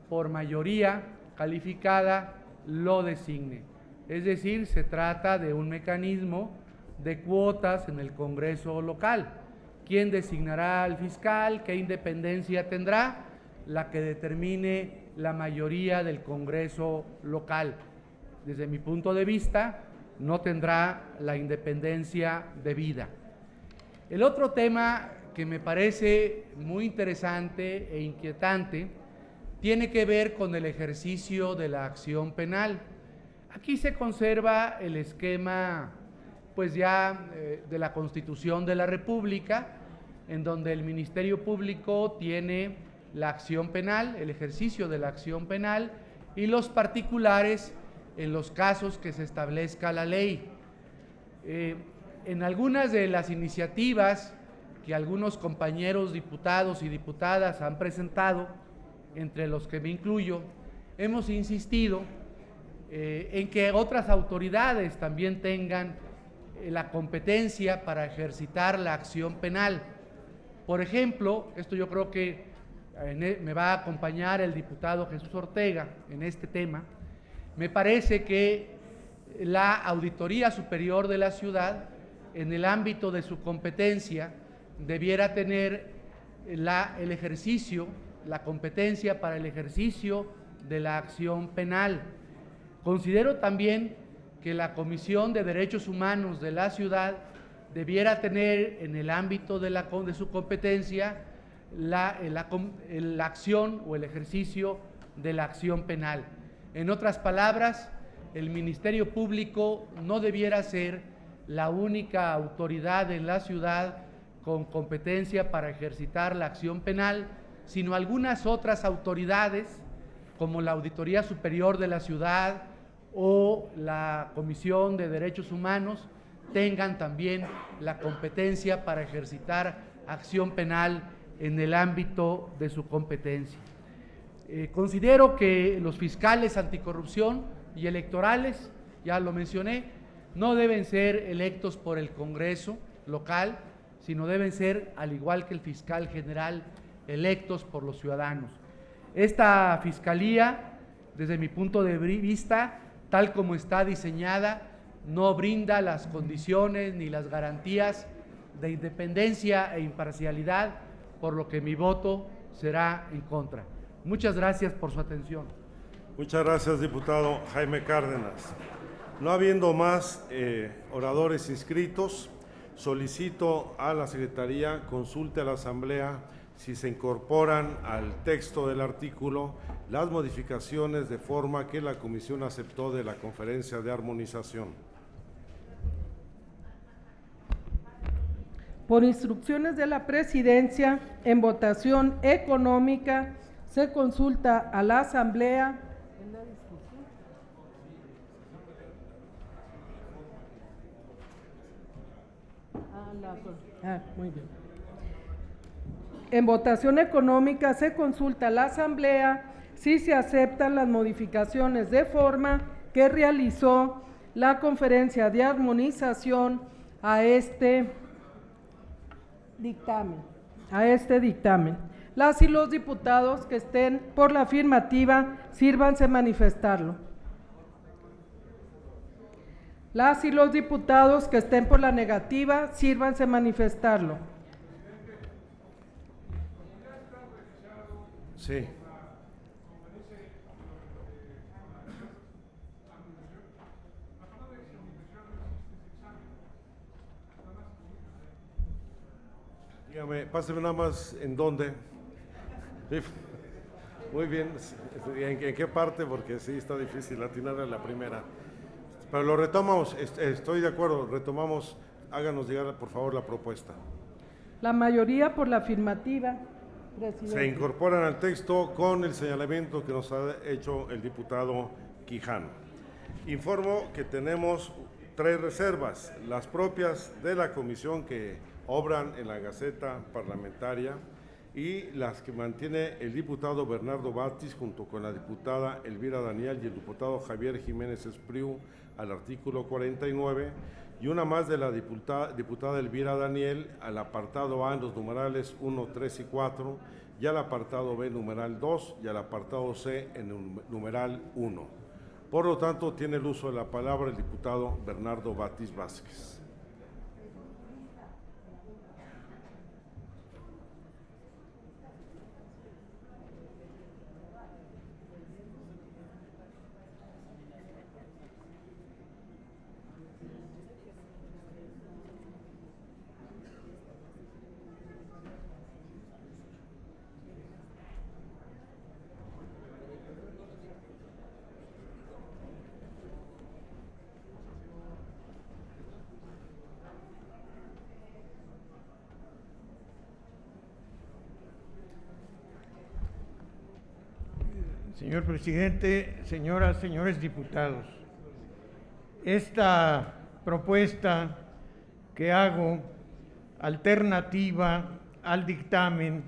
Speaker 4: por mayoría calificada, lo designe. Es decir, se trata de un mecanismo de cuotas en el Congreso local. ¿Quién designará al fiscal? ¿Qué independencia tendrá? La que determine la mayoría del Congreso local. Desde mi punto de vista, no tendrá la independencia debida. El otro tema que me parece muy interesante e inquietante tiene que ver con el ejercicio de la acción penal. Aquí se conserva el esquema pues ya de la Constitución de la República, en donde el Ministerio Público tiene la acción penal, el ejercicio de la acción penal, y los particulares en los casos que se establezca la ley. En algunas de las iniciativas que algunos compañeros diputados y diputadas han presentado, entre los que me incluyo, hemos insistido en que otras autoridades también tengan la competencia para ejercitar la acción penal. Por ejemplo, esto yo creo que me va a acompañar el diputado Jesús Ortega en este tema. Me parece que la Auditoría Superior de la Ciudad, en el ámbito de su competencia, debiera tener el ejercicio la competencia para el ejercicio de la acción penal. Considero también que la Comisión de Derechos Humanos de la ciudad debiera tener en el ámbito de su competencia la acción o el ejercicio de la acción penal. En otras palabras, el Ministerio Público no debiera ser la única autoridad en la ciudad con competencia para ejercitar la acción penal, sino algunas otras autoridades, como la Auditoría Superior de la ciudad o la Comisión de Derechos Humanos, tengan también la competencia para ejercitar acción penal en el ámbito de su competencia. Considero que los fiscales anticorrupción y electorales, ya lo mencioné, no deben ser electos por el Congreso local, sino deben ser, al igual que el fiscal general, electos por los ciudadanos. Esta fiscalía, desde mi punto de vista, tal como está diseñada, no brinda las condiciones ni las garantías de independencia e imparcialidad, por lo que mi voto será en contra. Muchas gracias por su atención.
Speaker 2: Muchas gracias, diputado Jaime Cárdenas. No habiendo más oradores inscritos, solicito a la Secretaría consulte a la Asamblea si se incorporan al texto del artículo las modificaciones de forma que la Comisión aceptó de la Conferencia de Armonización.
Speaker 1: Por instrucciones de la Presidencia, en votación económica, se consulta a la Asamblea muy bien. En votación económica se consulta a la Asamblea si se aceptan las modificaciones de forma que realizó la Conferencia de Armonización a este dictamen. Las y los diputados que estén por la afirmativa, sírvanse manifestarlo. Las y los diputados que estén por la negativa, sírvanse manifestarlo.
Speaker 2: Sí. Dígame, páseme nada más en dónde. Muy bien, ¿en qué parte? Porque sí está difícil atinar a la primera. Pero lo retomamos, estoy de acuerdo, retomamos, háganos llegar por favor la propuesta.
Speaker 1: La mayoría por la afirmativa, presidente.
Speaker 2: Se incorporan al texto con el señalamiento que nos ha hecho el diputado Quijano. Informo que tenemos 3 reservas, las propias de la comisión que obran en la Gaceta Parlamentaria y las que mantiene el diputado Bernardo Batis junto con la diputada Elvira Daniel y el diputado Javier Jiménez Espriu al artículo 49 y una más de la diputada Elvira Daniel al apartado A en los numerales 1, 3 y 4 y al apartado B numeral 2 y al apartado C en el numeral 1. Por lo tanto, tiene el uso de la palabra el diputado Bernardo Batis Vázquez.
Speaker 7: Señor presidente, señoras, señores diputados, esta propuesta que hago, alternativa al dictamen,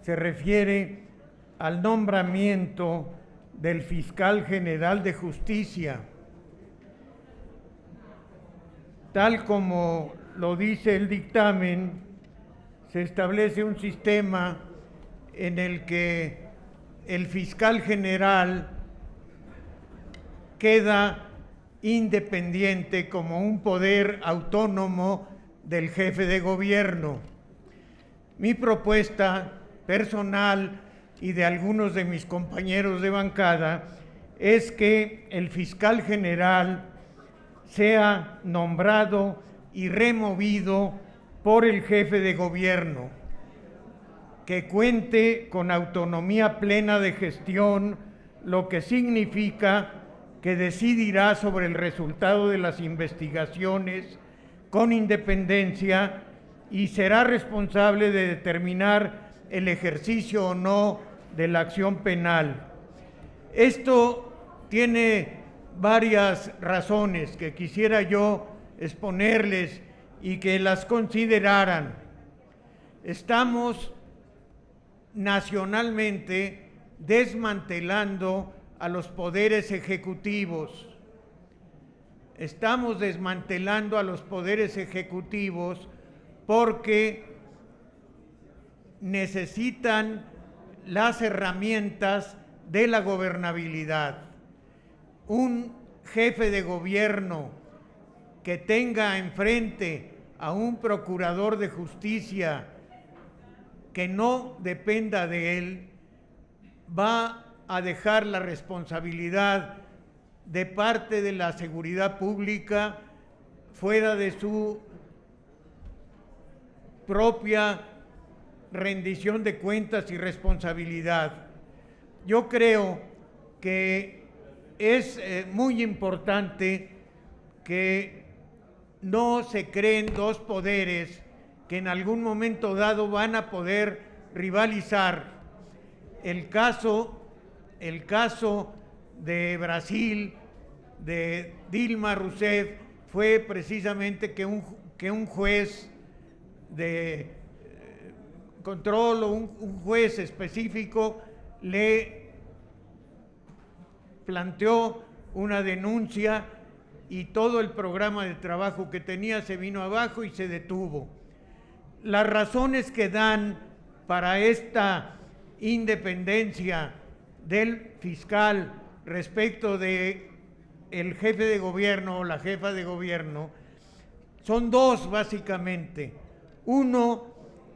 Speaker 7: se refiere al nombramiento del fiscal general de justicia. Tal como lo dice el dictamen, se establece un sistema en el que el fiscal general queda independiente como un poder autónomo del jefe de gobierno. Mi propuesta personal y de algunos de mis compañeros de bancada es que el fiscal general sea nombrado y removido por el jefe de gobierno, que cuente con autonomía plena de gestión, lo que significa que decidirá sobre el resultado de las investigaciones con independencia y será responsable de determinar el ejercicio o no de la acción penal. Esto tiene varias razones que quisiera yo exponerles y que las consideraran. Estamos nacionalmente desmantelando a los poderes ejecutivos. Estamos desmantelando a los poderes ejecutivos porque necesitan las herramientas de la gobernabilidad. Un jefe de gobierno que tenga enfrente a un procurador de justicia que no dependa de él, va a dejar la responsabilidad de parte de la seguridad pública fuera de su propia rendición de cuentas y responsabilidad. Yo creo que es muy importante que no se creen dos poderes que en algún momento dado van a poder rivalizar. El caso de Brasil, de Dilma Rousseff, fue precisamente que un juez de control o un juez específico le planteó una denuncia y todo el programa de trabajo que tenía se vino abajo y se detuvo. Las razones que dan para esta independencia del fiscal respecto de el jefe de gobierno o la jefa de gobierno son dos básicamente. Uno,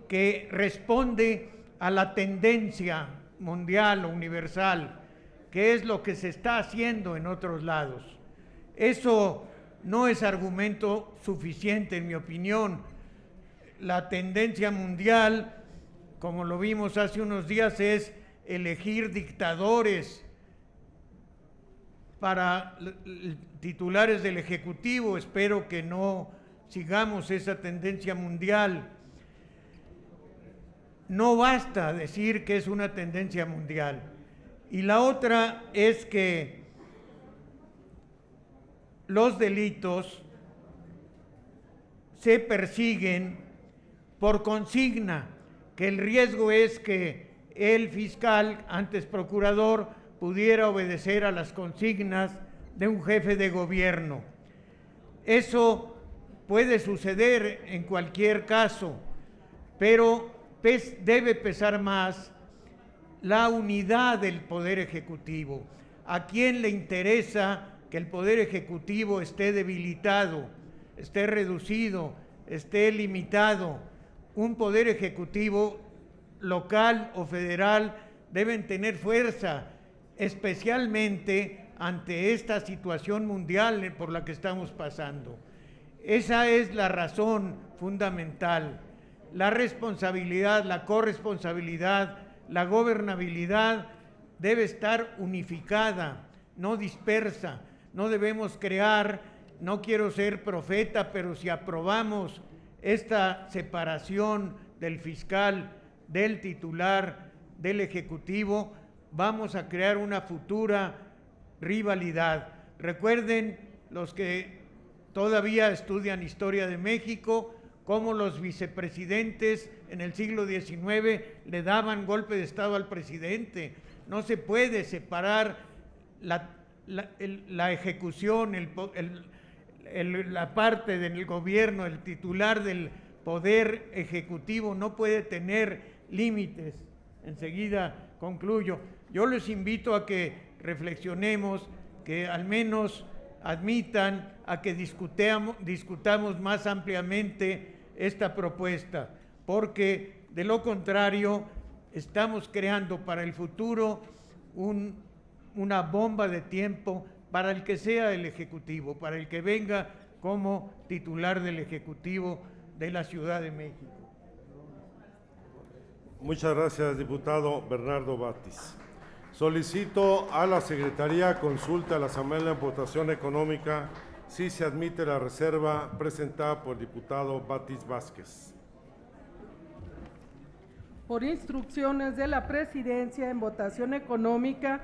Speaker 7: que responde a la tendencia mundial o universal, que es lo que se está haciendo en otros lados. Eso no es argumento suficiente, en mi opinión. La tendencia mundial, como lo vimos hace unos días, es elegir dictadores para titulares del Ejecutivo. Espero que no sigamos esa tendencia mundial. No basta decir que es una tendencia mundial. Y la otra es que los delitos se persiguen por consigna, que el riesgo es que el fiscal, antes procurador, pudiera obedecer a las consignas de un jefe de gobierno. Eso puede suceder en cualquier caso, pero debe pesar más la unidad del Poder Ejecutivo. ¿A quién le interesa que el Poder Ejecutivo esté debilitado, esté reducido, esté limitado? Un Poder Ejecutivo local o federal deben tener fuerza, especialmente ante esta situación mundial por la que estamos pasando. Esa es la razón fundamental. La responsabilidad, la corresponsabilidad, la gobernabilidad debe estar unificada, no dispersa. No debemos crear, no quiero ser profeta, pero si aprobamos esta separación del fiscal, del titular, del ejecutivo, vamos a crear una futura rivalidad. Recuerden, los que todavía estudian historia de México, cómo los vicepresidentes en el siglo XIX le daban golpe de Estado al presidente. No se puede separar la ejecución, la parte del gobierno, el titular del poder ejecutivo no puede tener límites. Enseguida concluyo. Yo les invito a que reflexionemos, que al menos admitan a que discutamos más ampliamente esta propuesta, porque de lo contrario estamos creando para el futuro una bomba de tiempo para el que sea el Ejecutivo, para el que venga como titular del Ejecutivo de la Ciudad de México.
Speaker 2: Muchas gracias, diputado Bernardo Batis. Solicito a la Secretaría consulta a la Asamblea en votación económica si se admite la reserva presentada por el diputado Batis Vázquez.
Speaker 1: Por instrucciones de la Presidencia, en votación económica,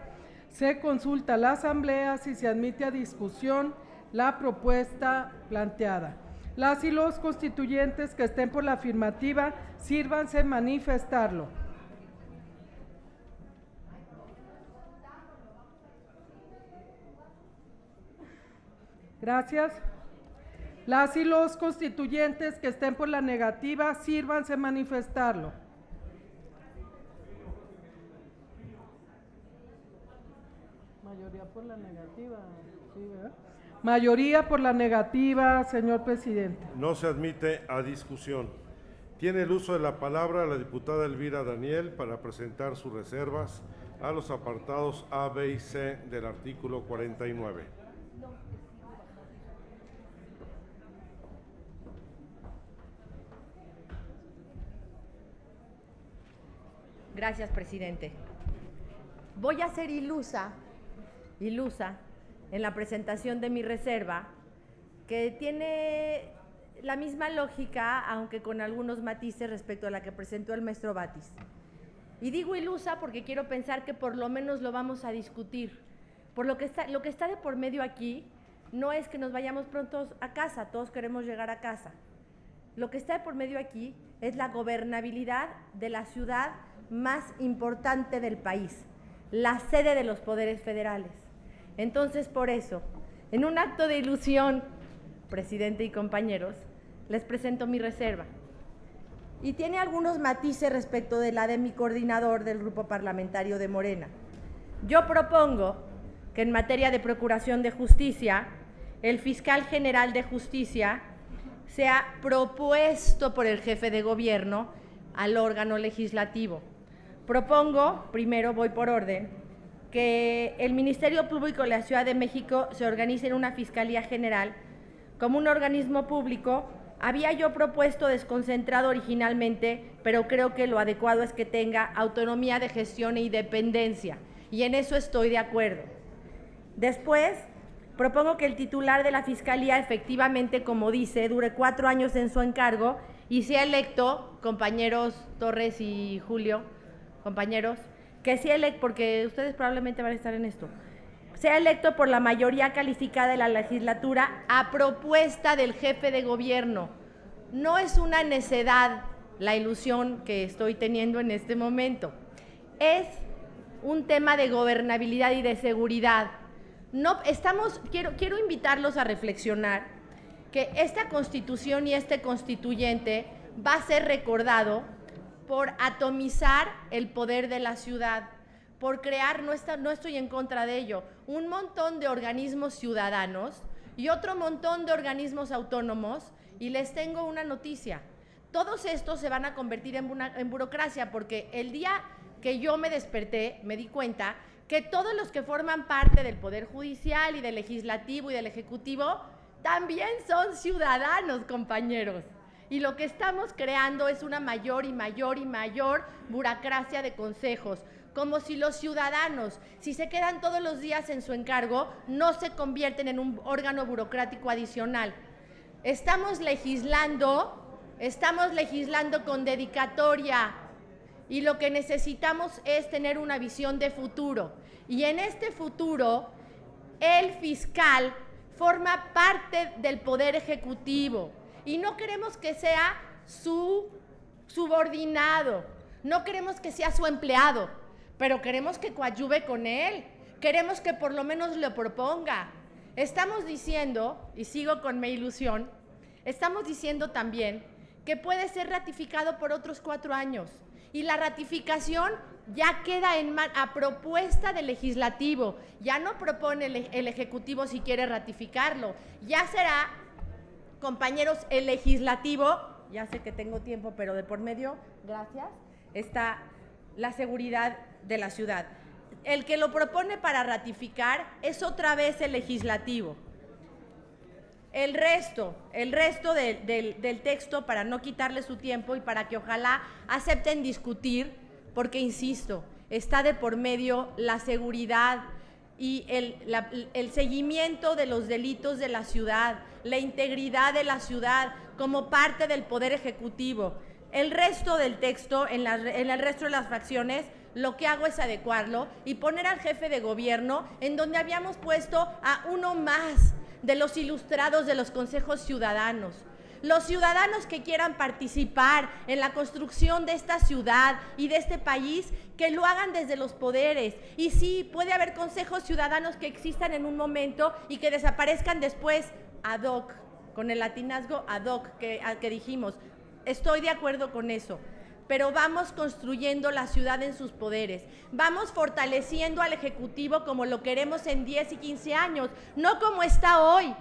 Speaker 1: se consulta a la Asamblea si se admite a discusión la propuesta planteada. Las y los constituyentes que estén por la afirmativa, sírvanse manifestarlo. Gracias. Las y los constituyentes que estén por la negativa, sírvanse manifestarlo. Mayoría por la negativa, sí, ¿verdad? Mayoría por la negativa, señor presidente.
Speaker 2: No se admite a discusión. Tiene el uso de la palabra la diputada Elvira Daniel para presentar sus reservas a los apartados A, B y C del artículo 49.
Speaker 8: Gracias, presidente. Voy a ser ilusa en la presentación de mi reserva, que tiene la misma lógica, aunque con algunos matices respecto a la que presentó el maestro Batis. Y digo ilusa porque quiero pensar que por lo menos lo vamos a discutir. Por lo que está de por medio aquí no es que nos vayamos pronto a casa, todos queremos llegar a casa. Lo que está de por medio aquí es la gobernabilidad de la ciudad más importante del país, la sede de los poderes federales. Entonces, por eso, en un acto de ilusión, presidente y compañeros, les presento mi reserva. Y tiene algunos matices respecto de la de mi coordinador del grupo parlamentario de Morena. Yo propongo que en materia de procuración de justicia, el fiscal general de justicia sea propuesto por el jefe de gobierno al órgano legislativo. Propongo, primero voy por orden, que el Ministerio Público de la Ciudad de México se organice en una Fiscalía General como un organismo público. Había yo propuesto desconcentrado originalmente, pero creo que lo adecuado es que tenga autonomía de gestión e independencia, y en eso estoy de acuerdo. Después, propongo que el titular de la Fiscalía efectivamente, como dice, dure 4 años en su encargo y sea electo, compañeros Torres y Julio, compañeros, que sea electo, porque ustedes probablemente van a estar en esto, sea electo por la mayoría calificada de la legislatura a propuesta del jefe de gobierno. No es una necedad la ilusión que estoy teniendo en este momento. Es un tema de gobernabilidad y de seguridad. Quiero invitarlos a reflexionar que esta Constitución y este constituyente va a ser recordado por atomizar el poder de la ciudad, por crear, no estoy en contra de ello, un montón de organismos ciudadanos y otro montón de organismos autónomos, y les tengo una noticia: todos estos se van a convertir en burocracia, porque el día que yo me desperté me di cuenta que todos los que forman parte del Poder Judicial y del Legislativo y del Ejecutivo también son ciudadanos, compañeros. Y lo que estamos creando es una mayor y mayor y mayor burocracia de consejos, como si los ciudadanos, si se quedan todos los días en su encargo, no se convierten en un órgano burocrático adicional. Estamos legislando con dedicatoria, y lo que necesitamos es tener una visión de futuro. Y en este futuro, el fiscal forma parte del Poder Ejecutivo. Y no queremos que sea su subordinado, no queremos que sea su empleado, pero queremos que coadyuve con él, queremos que por lo menos lo proponga. Estamos diciendo, y sigo con mi ilusión, estamos diciendo también que puede ser ratificado por otros 4 años, y la ratificación ya queda a propuesta del legislativo, ya no propone el Ejecutivo si quiere ratificarlo, ya será, compañeros, el legislativo, ya sé que tengo tiempo, pero de por medio, gracias, está la seguridad de la ciudad. El que lo propone para ratificar es otra vez el legislativo. El resto del texto, para no quitarle su tiempo y para que ojalá acepten discutir, porque insisto, está de por medio la seguridad y el seguimiento de los delitos de la ciudad, la integridad de la ciudad como parte del Poder Ejecutivo. El resto del texto, en el resto de las fracciones, lo que hago es adecuarlo y poner al jefe de gobierno en donde habíamos puesto a uno más de los ilustrados de los consejos ciudadanos. Los ciudadanos que quieran participar en la construcción de esta ciudad y de este país, que lo hagan desde los poderes. Y sí, puede haber consejos ciudadanos que existan en un momento y que desaparezcan después, ad hoc, con el latinazgo ad hoc que dijimos. Estoy de acuerdo con eso. Pero vamos construyendo la ciudad en sus poderes, vamos fortaleciendo al Ejecutivo como lo queremos en 10 y 15 años, no como está hoy.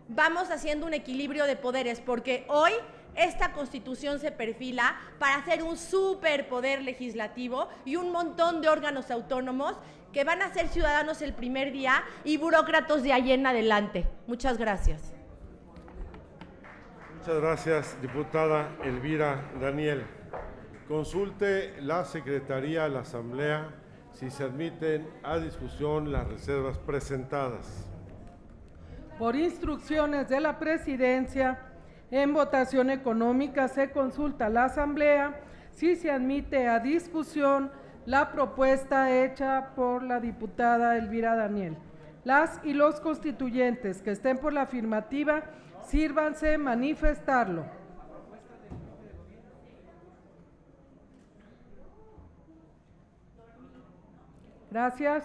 Speaker 8: Vamos haciendo un equilibrio de poderes, porque hoy esta Constitución se perfila para ser un superpoder legislativo y un montón de órganos autónomos que van a ser ciudadanos el primer día y burócratas de ahí en adelante. Muchas gracias.
Speaker 2: Muchas gracias, diputada Elvira Daniel. Consulte la Secretaría de la Asamblea si se admiten a discusión las reservas presentadas.
Speaker 1: Por instrucciones de la Presidencia, en votación económica se consulta a la Asamblea si se admite a discusión la propuesta hecha por la diputada Elvira Daniel. Las y los constituyentes que estén por la afirmativa, sírvanse manifestarlo. Gracias.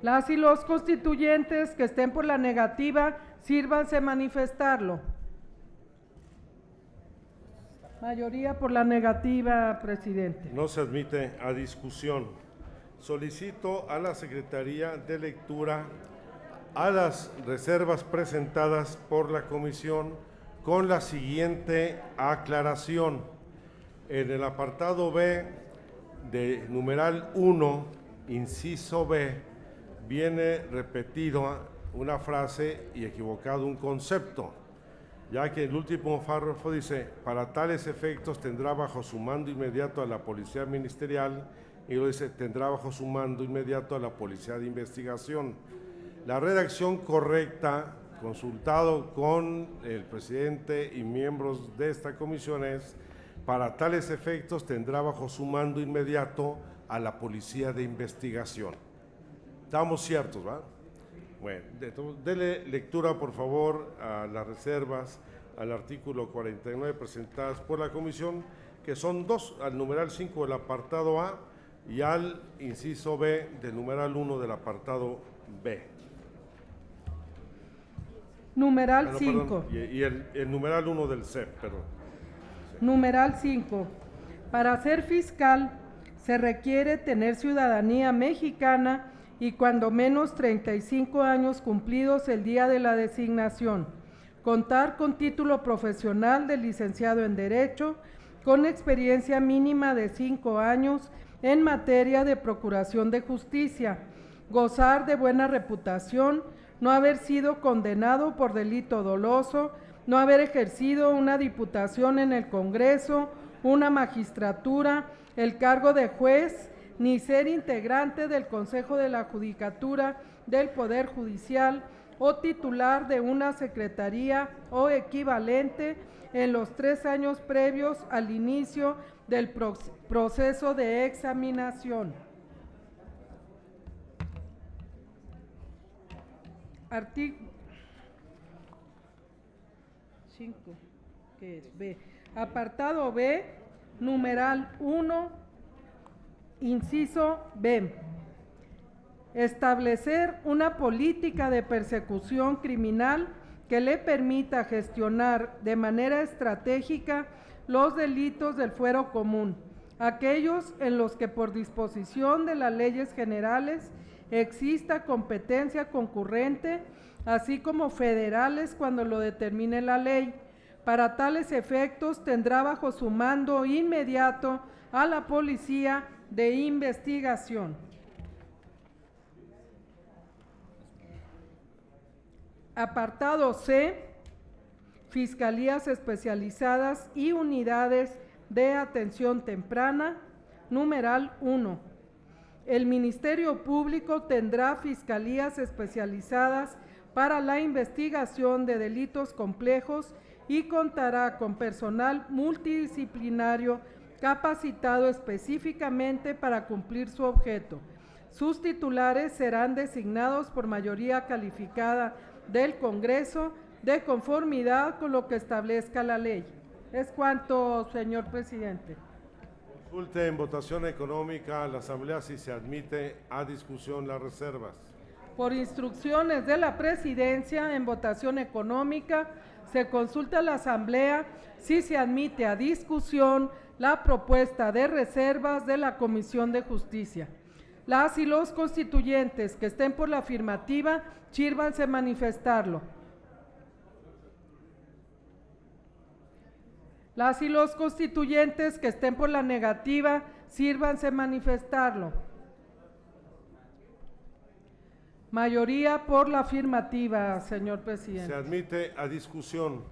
Speaker 1: Las y los constituyentes que estén por la negativa, sírvanse manifestarlo. Mayoría por la negativa, presidente.
Speaker 2: No se admite a discusión. Solicito a la Secretaría de Lectura a las reservas presentadas por la comisión con la siguiente aclaración. En el apartado B de numeral 1, inciso B, viene repetido una frase y equivocado un concepto, ya que el último párrafo dice: para tales efectos tendrá bajo su mando inmediato a la Policía Ministerial, y lo dice: tendrá bajo su mando inmediato a la Policía de Investigación. La redacción correcta, consultado con el presidente y miembros de esta comisión, es: para tales efectos tendrá bajo su mando inmediato a la Policía de Investigación. Estamos ciertos, ¿va? Bueno, dele lectura, por favor, a las reservas al artículo 49 presentadas por la comisión, que son dos, al numeral 5 del apartado A y al inciso B del numeral 1 del apartado B.
Speaker 1: Numeral 5.
Speaker 2: Y el numeral 1 del C, perdón. Sí.
Speaker 1: Numeral 5. Para ser fiscal se requiere tener ciudadanía mexicana y cuando menos 35 años cumplidos el día de la designación, contar con título profesional de licenciado en Derecho, con experiencia mínima de 5 años en materia de procuración de justicia, gozar de buena reputación, no haber sido condenado por delito doloso, no haber ejercido una diputación en el Congreso, una magistratura, el cargo de juez, ni ser integrante del Consejo de la Judicatura del Poder Judicial o titular de una secretaría o equivalente en los 3 años previos al inicio del proceso de examinación. Artículo 5, ¿qué es? B. Apartado B, numeral 1, inciso B. Establecer una política de persecución criminal que le permita gestionar de manera estratégica los delitos del fuero común, aquellos en los que por disposición de las leyes generales exista competencia concurrente, así como federales cuando lo determine la ley. Para tales efectos tendrá bajo su mando inmediato a la Policía de investigación. Apartado C, Fiscalías especializadas y unidades de atención temprana. Numeral 1. El Ministerio Público tendrá fiscalías especializadas para la investigación de delitos complejos y contará con personal multidisciplinario capacitado específicamente para cumplir su objeto. Sus titulares serán designados por mayoría calificada del Congreso de conformidad con lo que establezca la ley. Es cuanto, señor presidente.
Speaker 2: Consulte en votación económica a la Asamblea si se admite a discusión las reservas.
Speaker 1: Por instrucciones de la Presidencia, en votación económica, se consulta a la Asamblea si se admite a discusión la propuesta de reservas de la Comisión de Justicia. Las y los constituyentes que estén por la afirmativa, sírvanse manifestarlo. Las y los constituyentes que estén por la negativa, sírvanse manifestarlo. Mayoría por la afirmativa, señor presidente.
Speaker 2: Se admite a discusión.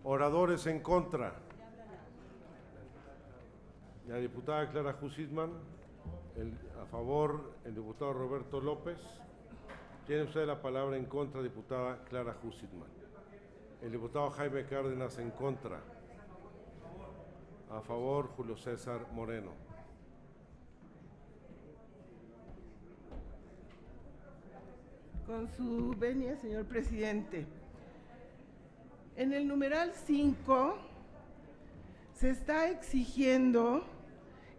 Speaker 2: Oradores en contra. La diputada Clara Hussitman. A favor, el diputado Roberto López. Tiene usted la palabra en contra, diputada Clara Hussitman. El diputado Jaime Cárdenas en contra. A favor, Julio César Moreno.
Speaker 9: Con su venia, señor presidente. En el numeral 5 se está exigiendo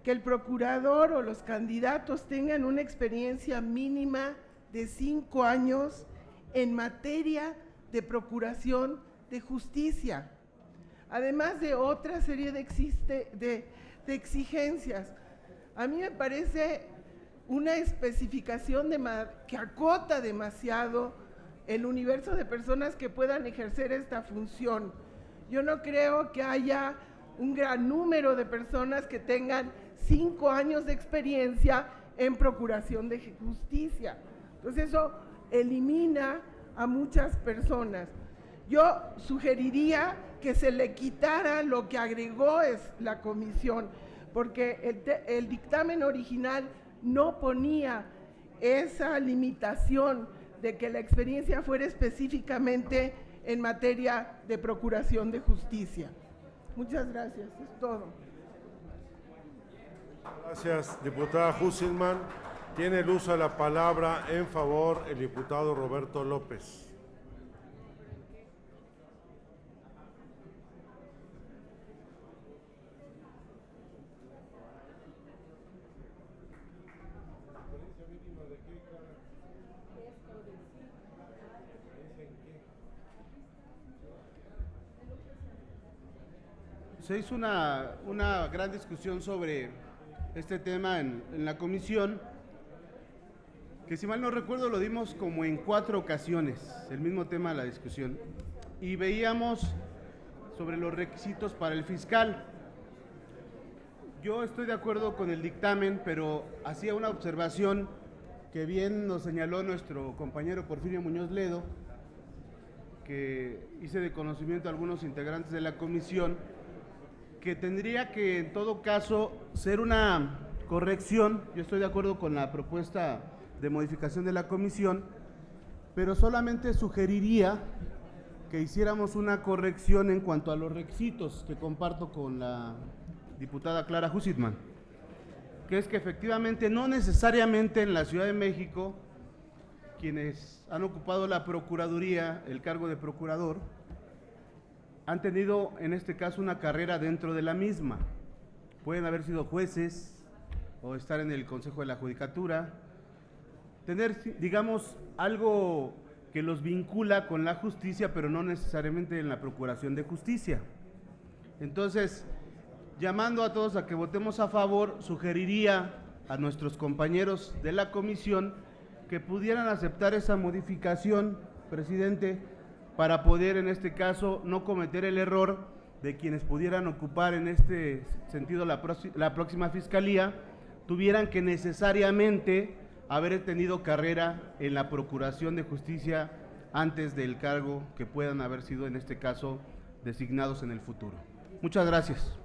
Speaker 9: que el procurador o los candidatos tengan una experiencia mínima de 5 años en materia de procuración de justicia, además de otra serie de exigencias. A mí me parece una especificación que acota demasiado el universo de personas que puedan ejercer esta función. Yo no creo que haya un gran número de personas que tengan 5 años de experiencia en procuración de justicia. Entonces eso elimina a muchas personas. Yo sugeriría que se le quitara lo que agregó la comisión, porque el dictamen original no ponía esa limitación de que la experiencia fuera específicamente en materia de procuración de justicia. Muchas gracias, es todo.
Speaker 2: Gracias, diputada Hussitman. Tiene el uso de la palabra en favor el diputado Roberto López.
Speaker 10: Se hizo una gran discusión sobre este tema en la comisión, que si mal no recuerdo lo dimos como en 4 ocasiones, el mismo tema de la discusión, y veíamos sobre los requisitos para el fiscal. Yo estoy de acuerdo con el dictamen, pero hacía una observación que bien nos señaló nuestro compañero Porfirio Muñoz Ledo, que hice de conocimiento a algunos integrantes de la comisión, que tendría que en todo caso ser una corrección. Yo estoy de acuerdo con la propuesta de modificación de la comisión, pero solamente sugeriría que hiciéramos una corrección en cuanto a los requisitos, que comparto con la diputada Clara Hussitman, que es que efectivamente no necesariamente en la Ciudad de México quienes han ocupado la procuraduría, el cargo de procurador, han tenido en este caso una carrera dentro de la misma. Pueden haber sido jueces o estar en el Consejo de la Judicatura, tener, digamos, algo que los vincula con la justicia, pero no necesariamente en la procuración de justicia. Entonces, llamando a todos a que votemos a favor, sugeriría a nuestros compañeros de la comisión que pudieran aceptar esa modificación, presidente, para poder en este caso no cometer el error de quienes pudieran ocupar en este sentido la próxima fiscalía, tuvieran que necesariamente haber tenido carrera en la Procuración de Justicia antes del cargo que puedan haber sido, en este caso, designados en el futuro. Muchas gracias.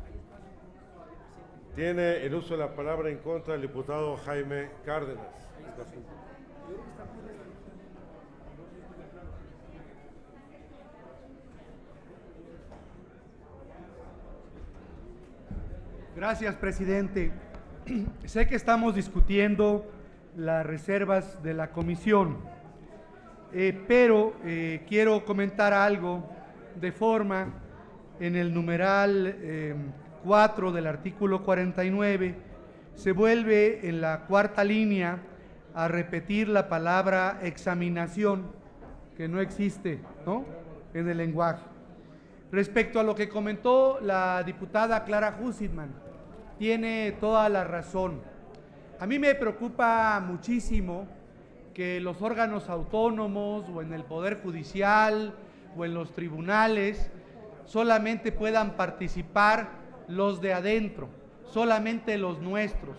Speaker 2: Tiene el uso de la palabra en contra el diputado Jaime Cárdenas.
Speaker 4: Gracias, presidente. Sé que estamos discutiendo las reservas de la comisión, pero quiero comentar algo de forma en el numeral 4 del artículo 49, se vuelve en la cuarta línea a repetir la palabra examinación, que no existe, ¿no?, en el lenguaje. Respecto a lo que comentó la diputada Clara Hussitman, tiene toda la razón. A mí me preocupa muchísimo que los órganos autónomos o en el Poder Judicial o en los tribunales solamente puedan participar los de adentro, solamente los nuestros.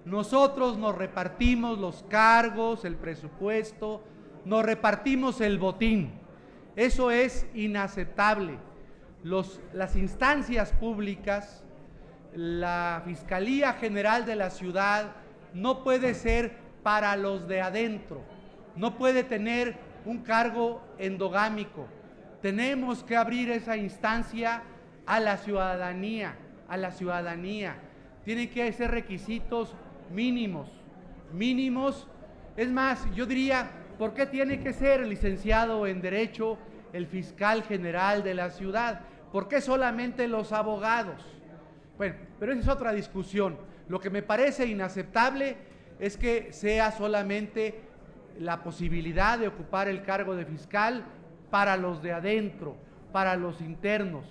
Speaker 4: Nosotros nos repartimos los cargos, el presupuesto, nos repartimos el botín. Eso es inaceptable. Las instancias públicas, la Fiscalía General de la Ciudad no puede ser para los de adentro, no puede tener un cargo endogámico. Tenemos que abrir esa instancia a la ciudadanía, Tienen que ser requisitos mínimos. Es más, yo diría, ¿por qué tiene que ser licenciado en Derecho el fiscal general de la ciudad? ¿Por qué solamente los abogados? Bueno, pero esa es otra discusión. Lo que me parece inaceptable es que sea solamente la posibilidad de ocupar el cargo de fiscal para los de adentro, para los internos,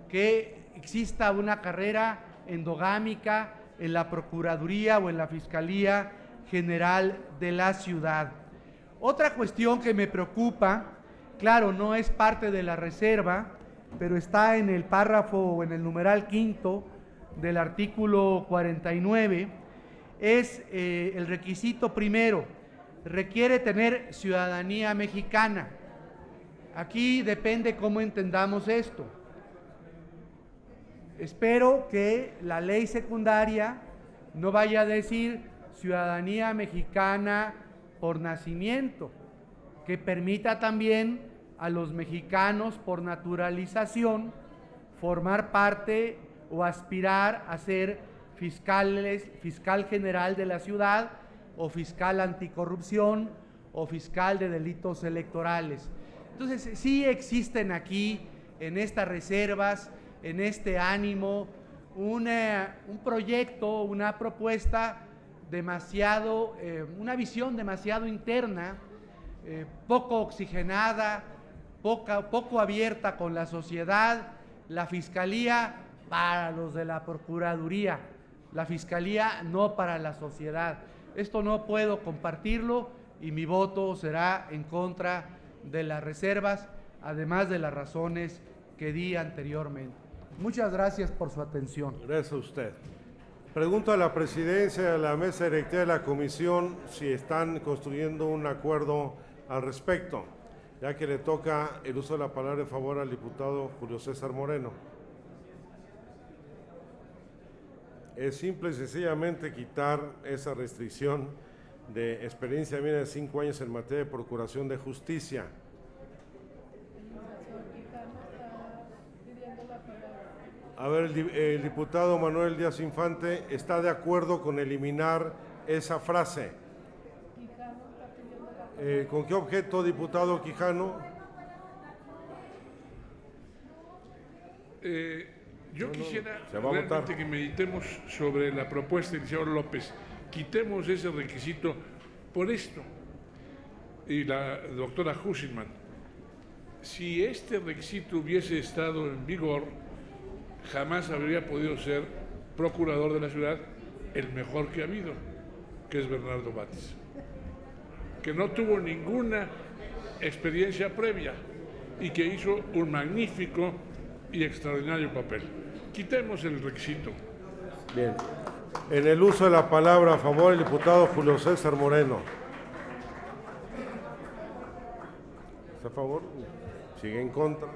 Speaker 4: que exista una carrera endogámica en la Procuraduría o en la Fiscalía General de la Ciudad. Otra cuestión que me preocupa, claro, no es parte de la reserva, pero está en el párrafo o en el numeral quinto del artículo 49, es el requisito primero, requiere tener ciudadanía mexicana. Aquí depende cómo entendamos esto. Espero que la ley secundaria no vaya a decir ciudadanía mexicana por nacimiento, que permita también a los mexicanos por naturalización formar parte o aspirar a ser fiscal general de la ciudad o fiscal anticorrupción o fiscal de delitos electorales. Entonces, sí existen aquí, en estas reservas, en este ánimo, un proyecto, una propuesta demasiado, una visión demasiado interna, poco oxigenada, poco abierta con la sociedad. La Fiscalía para los de la Procuraduría, la Fiscalía no para la sociedad. Esto no puedo compartirlo y mi voto será en contra de las reservas, además de las razones que di anteriormente. Muchas gracias por su atención.
Speaker 2: Gracias a usted. Pregunto a la presidencia y a la mesa directiva de la comisión si están construyendo un acuerdo al respecto, ya que le toca el uso de la palabra en favor al diputado Julio César Moreno. Es simple y sencillamente quitar esa restricción de experiencia mínima de 5 años en materia de procuración de justicia. A ver, el diputado Manuel Díaz Infante está de acuerdo con eliminar esa frase. ¿Con qué objeto, diputado Quijano?
Speaker 11: Yo quisiera realmente que meditemos sobre la propuesta del señor López. Quitemos ese requisito por esto. Y la doctora Hussitman, si este requisito hubiese estado en vigor, jamás habría podido ser procurador de la ciudad el mejor que ha habido, que es Bernardo Batis, que no tuvo ninguna experiencia previa y que hizo un magnífico y extraordinario papel. Quitemos el requisito.
Speaker 2: Bien. En el uso de la palabra a favor, el diputado Julio César Moreno. ¿Está a favor? ¿Sigue en contra?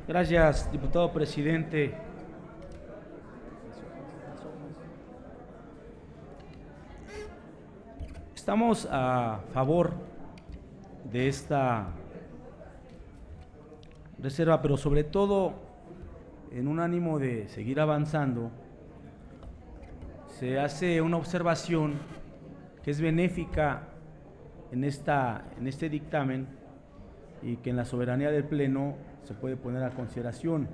Speaker 12: Gracias, diputado presidente. Estamos a favor de esta reserva, pero sobre todo en un ánimo de seguir avanzando, se hace una observación que es benéfica en este dictamen y que en la soberanía del Pleno se puede poner a consideración.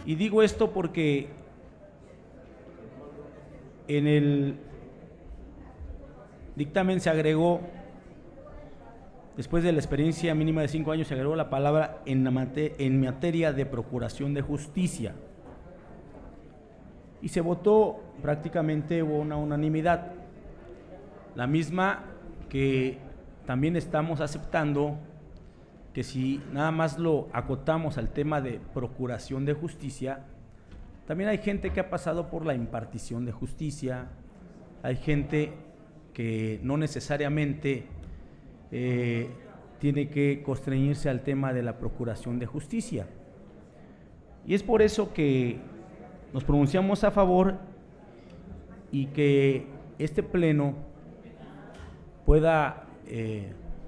Speaker 12: Y digo esto porque en el dictamen se agregó, después de la experiencia mínima de 5 años, se agregó la palabra en materia de procuración de justicia. Y se votó, prácticamente hubo una unanimidad, la misma que también estamos aceptando, que si nada más lo acotamos al tema de procuración de justicia, también hay gente que ha pasado por la impartición de justicia, hay gente que no necesariamente tiene que constreñirse al tema de la procuración de justicia. Y es por eso que nos pronunciamos a favor y que este Pleno pueda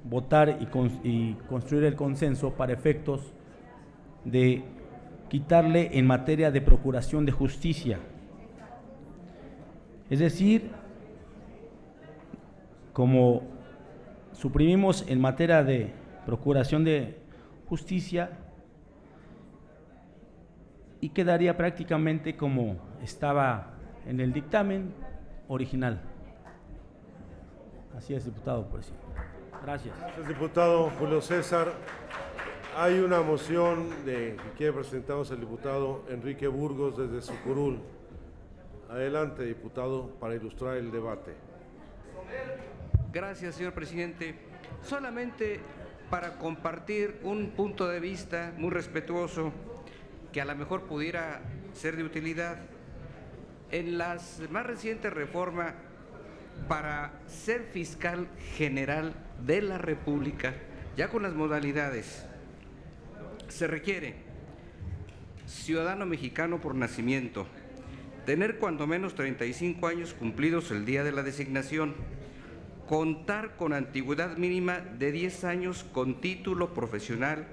Speaker 12: votar y construir el consenso para efectos de quitarle en materia de procuración de justicia. Es decir, como suprimimos en materia de procuración de justicia, y quedaría prácticamente como estaba en el dictamen original. Así es, diputado presidente. Gracias.
Speaker 2: Gracias, diputado Julio César. Hay una moción que quiere presentarnos el diputado Enrique Burgos desde Sucurul. Adelante, diputado, para ilustrar el debate.
Speaker 13: Gracias, señor presidente. Solamente para compartir un punto de vista muy respetuoso que a lo mejor pudiera ser de utilidad. En las más recientes reformas para ser fiscal general de la República, ya con las modalidades, se requiere ciudadano mexicano por nacimiento, tener cuando menos 35 años cumplidos el día de la designación, contar con antigüedad mínima de 10 años con título profesional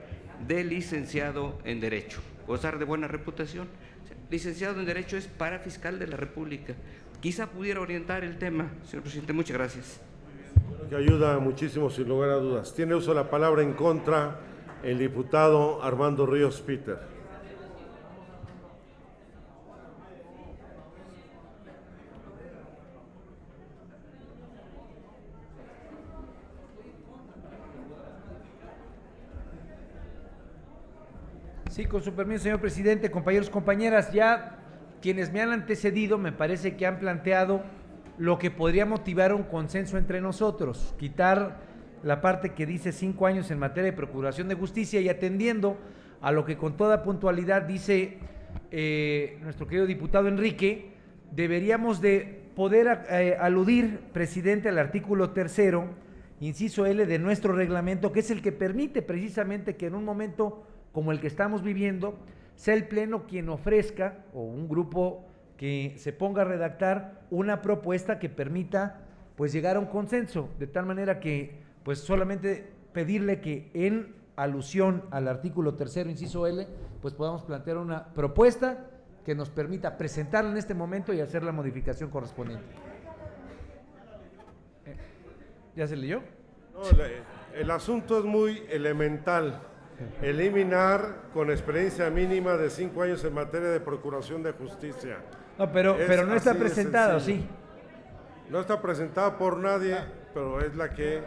Speaker 13: de licenciado en Derecho, gozar de buena reputación. Licenciado en Derecho es para fiscal de la República. Quizá pudiera orientar el tema, señor presidente. Muchas gracias.
Speaker 2: Que ayuda muchísimo, sin lugar a dudas. Tiene uso de la palabra en contra el diputado Armando Ríos Peter.
Speaker 14: Sí, con su permiso, señor presidente, compañeros, compañeras, ya quienes me han antecedido me parece que han planteado lo que podría motivar un consenso entre nosotros, quitar la parte que dice 5 años en materia de procuración de justicia y atendiendo a lo que con toda puntualidad dice nuestro querido diputado Enrique, deberíamos de poder aludir, presidente, al artículo 3º, inciso L de nuestro reglamento, que es el que permite precisamente que en un momento como el que estamos viviendo, sea el Pleno quien ofrezca, o un grupo que se ponga a redactar una propuesta que permita pues llegar a un consenso, de tal manera que pues solamente pedirle que en alusión al artículo 3º, inciso L, pues podamos plantear una propuesta que nos permita presentarla en este momento y hacer la modificación correspondiente. ¿Ya se leyó?
Speaker 2: No, el asunto es muy elemental. Eliminar con experiencia mínima de 5 años en materia de procuración de justicia.
Speaker 14: No, pero no está presentado, sí.
Speaker 2: No está presentada por nadie, pero es la que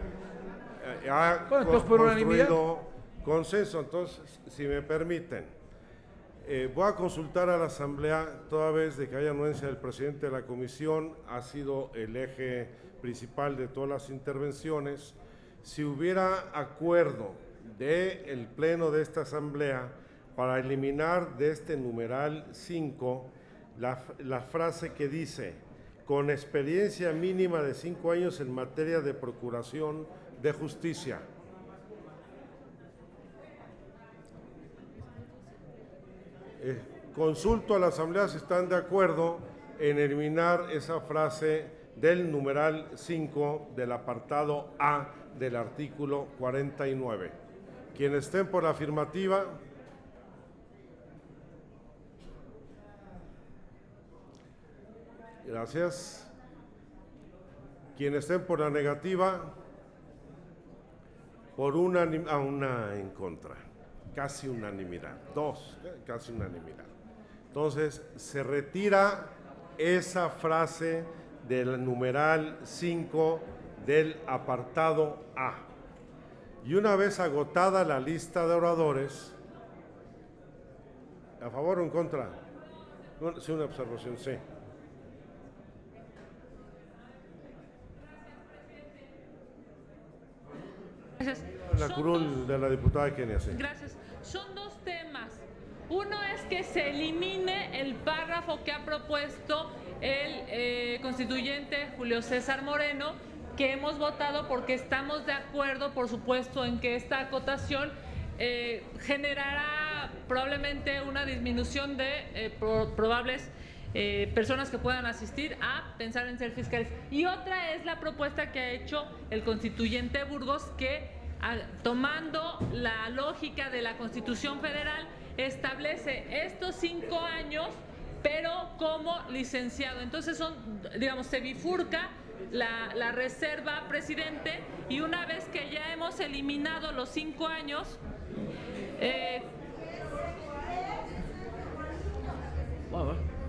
Speaker 2: ha construido consenso. Entonces, si me permiten, voy a consultar a la Asamblea, toda vez de que haya anuencia del presidente de la Comisión, ha sido el eje principal de todas las intervenciones. Si hubiera acuerdo del Pleno de esta Asamblea para eliminar de este numeral 5 la frase que dice: con experiencia mínima de 5 años en materia de procuración de justicia. Consulto a la Asamblea si están de acuerdo en eliminar esa frase del numeral 5 del apartado A del artículo 49. Quienes estén por la afirmativa. Gracias. Quienes estén por la negativa, por una en contra. Casi unanimidad. Casi unanimidad. Entonces, se retira esa frase del numeral 5 del apartado A. Y una vez agotada la lista de oradores, ¿a favor o en contra? Sí, una observación, sí.
Speaker 15: Gracias.
Speaker 2: La curul de la diputada Kenia, sí.
Speaker 15: Gracias. Son dos temas. Uno es que se elimine el párrafo que ha propuesto el constituyente Julio César Moreno, que hemos votado porque estamos de acuerdo, por supuesto, en que esta acotación generará probablemente una disminución de probables personas que puedan asistir a pensar en ser fiscales. Y otra es la propuesta que ha hecho el constituyente Burgos, que tomando la lógica de la Constitución Federal establece estos 5 años, pero como licenciado. Entonces se bifurca la reserva, presidente, y una vez que ya hemos eliminado los 5 años,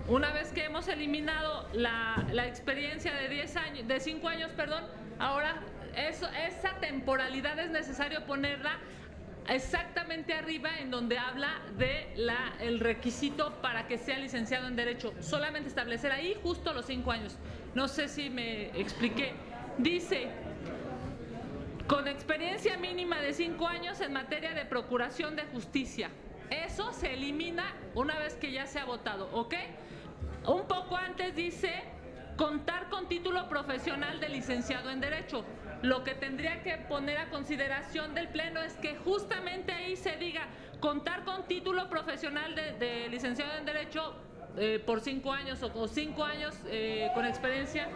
Speaker 15: una vez que hemos eliminado la experiencia de 10 años, de 5 años, perdón, ahora esa temporalidad es necesario ponerla exactamente arriba en donde habla de el requisito para que sea licenciado en Derecho. Solamente establecer ahí justo los 5 años. No sé si me expliqué. Dice: con experiencia mínima de 5 años en materia de procuración de justicia. Eso se elimina una vez que ya se ha votado, ¿ok? Un poco antes dice: contar con título profesional de licenciado en Derecho. Lo que tendría que poner a consideración del Pleno es que justamente ahí se diga contar con título profesional de licenciado en Derecho por 5 años o 5 años con experiencia.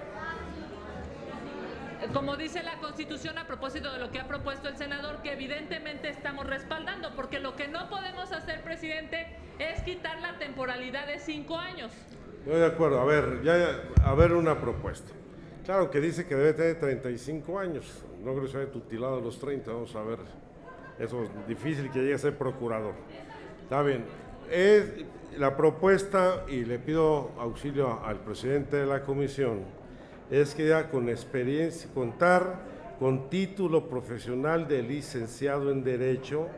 Speaker 15: Como dice la Constitución, a propósito de lo que ha propuesto el senador, que evidentemente estamos respaldando, porque lo que no podemos hacer, presidente, es quitar la temporalidad de 5 años.
Speaker 2: Estoy de acuerdo. A ver una propuesta. Claro que dice que debe tener 35 años. No creo que se haya tutelado a los 30. Vamos a ver. Eso es difícil que llegue a ser procurador. Está bien. Es la propuesta, y le pido auxilio al presidente de la comisión, es que ya con experiencia, contar con título profesional de licenciado en Derecho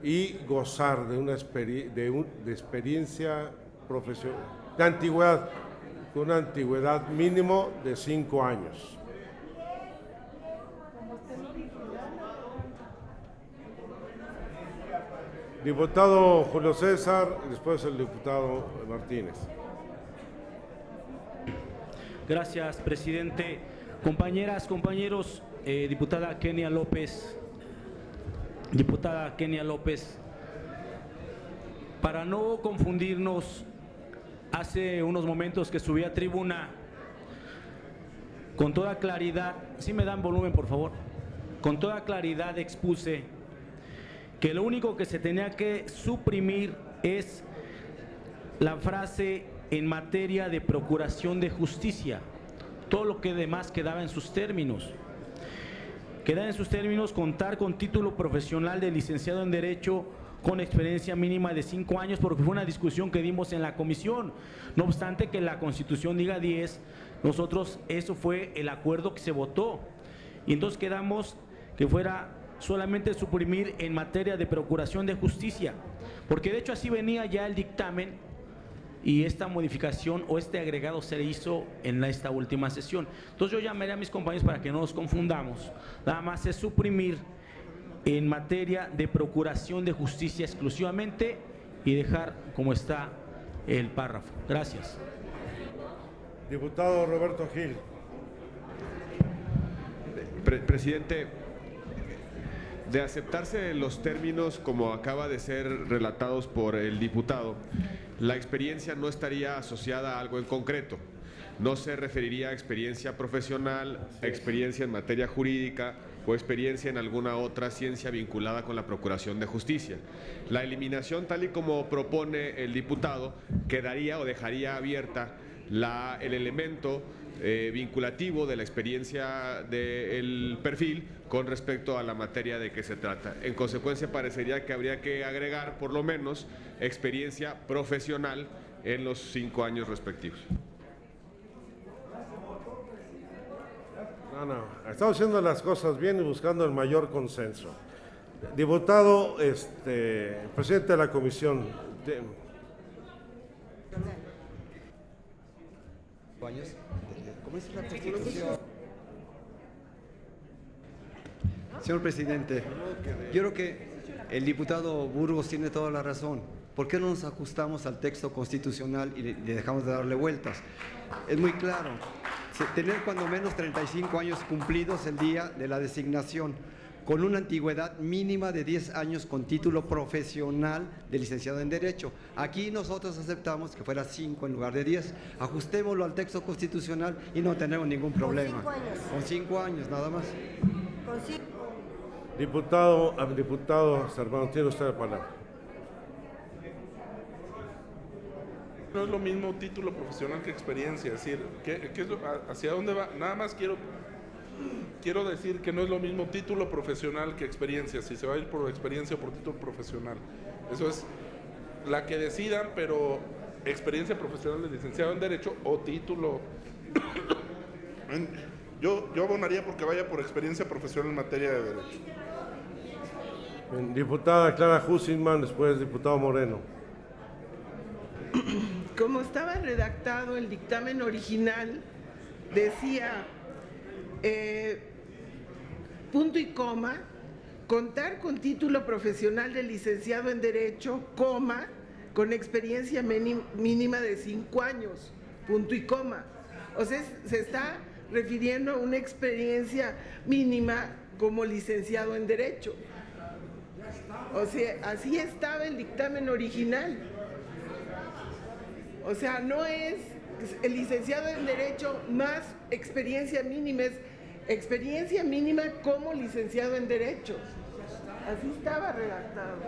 Speaker 2: y gozar de una experiencia profesional, de antigüedad, con una antigüedad mínimo de 5 años. Diputado Julio César, después el diputado Martínez.
Speaker 12: Gracias, presidente. Compañeras, compañeros, diputada Kenia López, para no confundirnos, hace unos momentos que subí a tribuna, con toda claridad, ¿sí me dan volumen, por favor? Con toda claridad expuse que lo único que se tenía que suprimir es la frase en materia de procuración de justicia. Todo lo que demás quedaba en sus términos. Queda en sus términos contar con título profesional de licenciado en Derecho con experiencia mínima de 5 años, porque fue una discusión que dimos en la comisión. No obstante que la Constitución diga 10, nosotros, eso fue el acuerdo que se votó. Y entonces quedamos que fuera solamente suprimir en materia de procuración de justicia, porque de hecho así venía ya el dictamen, y esta modificación o este agregado se hizo en esta última sesión. Entonces yo llamaré a mis compañeros para que no nos confundamos. Nada más es suprimir en materia de procuración de justicia exclusivamente y dejar como está el párrafo. Gracias.
Speaker 2: Diputado Roberto Gil.
Speaker 16: Presidente, de aceptarse los términos como acaba de ser relatados por el diputado, la experiencia no estaría asociada a algo en concreto. No se referiría a experiencia profesional, a experiencia en materia jurídica o experiencia en alguna otra ciencia vinculada con la Procuración de Justicia. La eliminación, tal y como propone el diputado, quedaría o dejaría abierta el elemento vinculativo de la experiencia del perfil con respecto a la materia de que se trata. En consecuencia, parecería que habría que agregar por lo menos experiencia profesional en los 5 años respectivos.
Speaker 2: No, estamos haciendo las cosas bien y buscando el mayor consenso. Diputado, presidente de la comisión.
Speaker 17: Señor presidente, yo creo que el diputado Burgos tiene toda la razón. ¿Por qué no nos ajustamos al texto constitucional y le dejamos de darle vueltas? Es muy claro. Tener cuando menos 35 años cumplidos el día de la designación, con una antigüedad mínima de 10 años con título profesional de licenciado en Derecho. Aquí nosotros aceptamos que fuera 5 en lugar de 10. Ajustémoslo al texto constitucional y no tenemos ningún problema. Con 5 años, nada más.
Speaker 2: Diputado Servando, tiene usted la palabra.
Speaker 11: No es lo mismo título profesional que experiencia, es decir, ¿hacia dónde va? Nada más quiero decir que no es lo mismo título profesional que experiencia, si se va a ir por experiencia o por título profesional. Eso es la que decidan, pero experiencia profesional de licenciado en Derecho o título. Yo abonaría porque vaya por experiencia profesional en materia de Derecho.
Speaker 2: Bien, diputada Clara Hussingman, después diputado Moreno.
Speaker 9: Como estaba redactado el dictamen original, decía, punto y coma, contar con título profesional de licenciado en Derecho, coma, con experiencia mínima de 5 años, punto y coma. O sea, se está refiriendo a una experiencia mínima como licenciado en Derecho. O sea, así estaba el dictamen original. O sea, no es el licenciado en Derecho más experiencia mínima, es experiencia mínima como licenciado en Derecho. Así estaba redactado.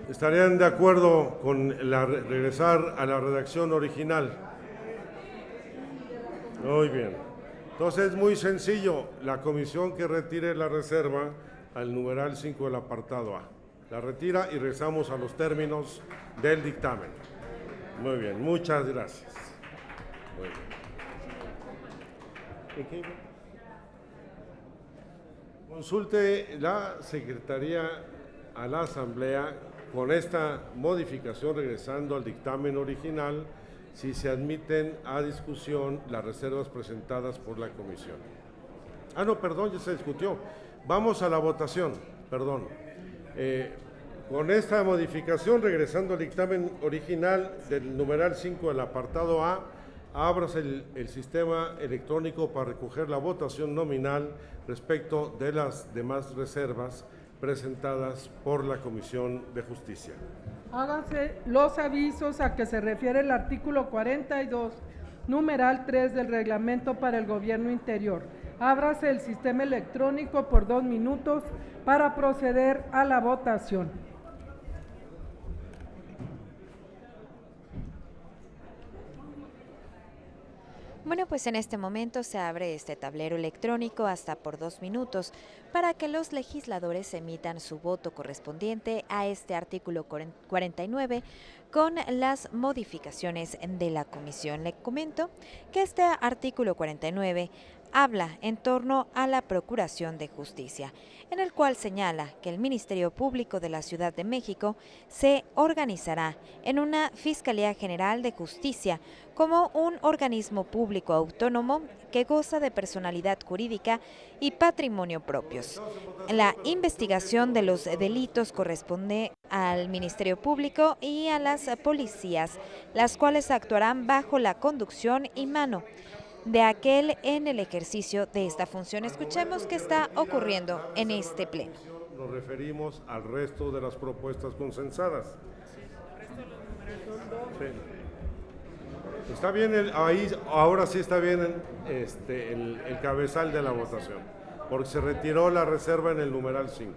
Speaker 2: ¿Estarían de acuerdo con regresar a la redacción original? Muy bien. Entonces es muy sencillo. La comisión que retire la reserva al numeral 5 del apartado A. La retira y regresamos a los términos del dictamen. Muy bien, muchas gracias. Muy bien. Consulte la Secretaría a la Asamblea con esta modificación, regresando al dictamen original, si se admiten a discusión las reservas presentadas por la comisión. No, perdón, ya se discutió. Vamos a la votación, perdón. Con esta modificación, regresando al dictamen original del numeral 5 del apartado A, ábrase el sistema electrónico para recoger la votación nominal respecto de las demás reservas presentadas por la Comisión de Justicia.
Speaker 1: Háganse los avisos a que se refiere el artículo 42, numeral 3 del Reglamento para el Gobierno Interior. Ábrase el sistema electrónico por 2 minutos para proceder a la votación.
Speaker 3: Bueno, pues en este momento se abre este tablero electrónico hasta por 2 minutos para que los legisladores emitan su voto correspondiente a este artículo 49 con las modificaciones de la comisión. Le comento que este artículo 49 habla en torno a la Procuración de Justicia, en el cual señala que el Ministerio Público de la Ciudad de México se organizará en una Fiscalía General de Justicia como un organismo público autónomo que goza de personalidad jurídica y patrimonio propios. La investigación de los delitos corresponde al Ministerio Público y a las policías, las cuales actuarán bajo la conducción y mano de aquel en el ejercicio de esta función. Escuchemos qué está ocurriendo en este pleno.
Speaker 2: Nos referimos al resto de las propuestas consensadas. Sí. Está bien, ahí ahora sí está bien el cabezal de la votación, porque se retiró la reserva en el numeral 5.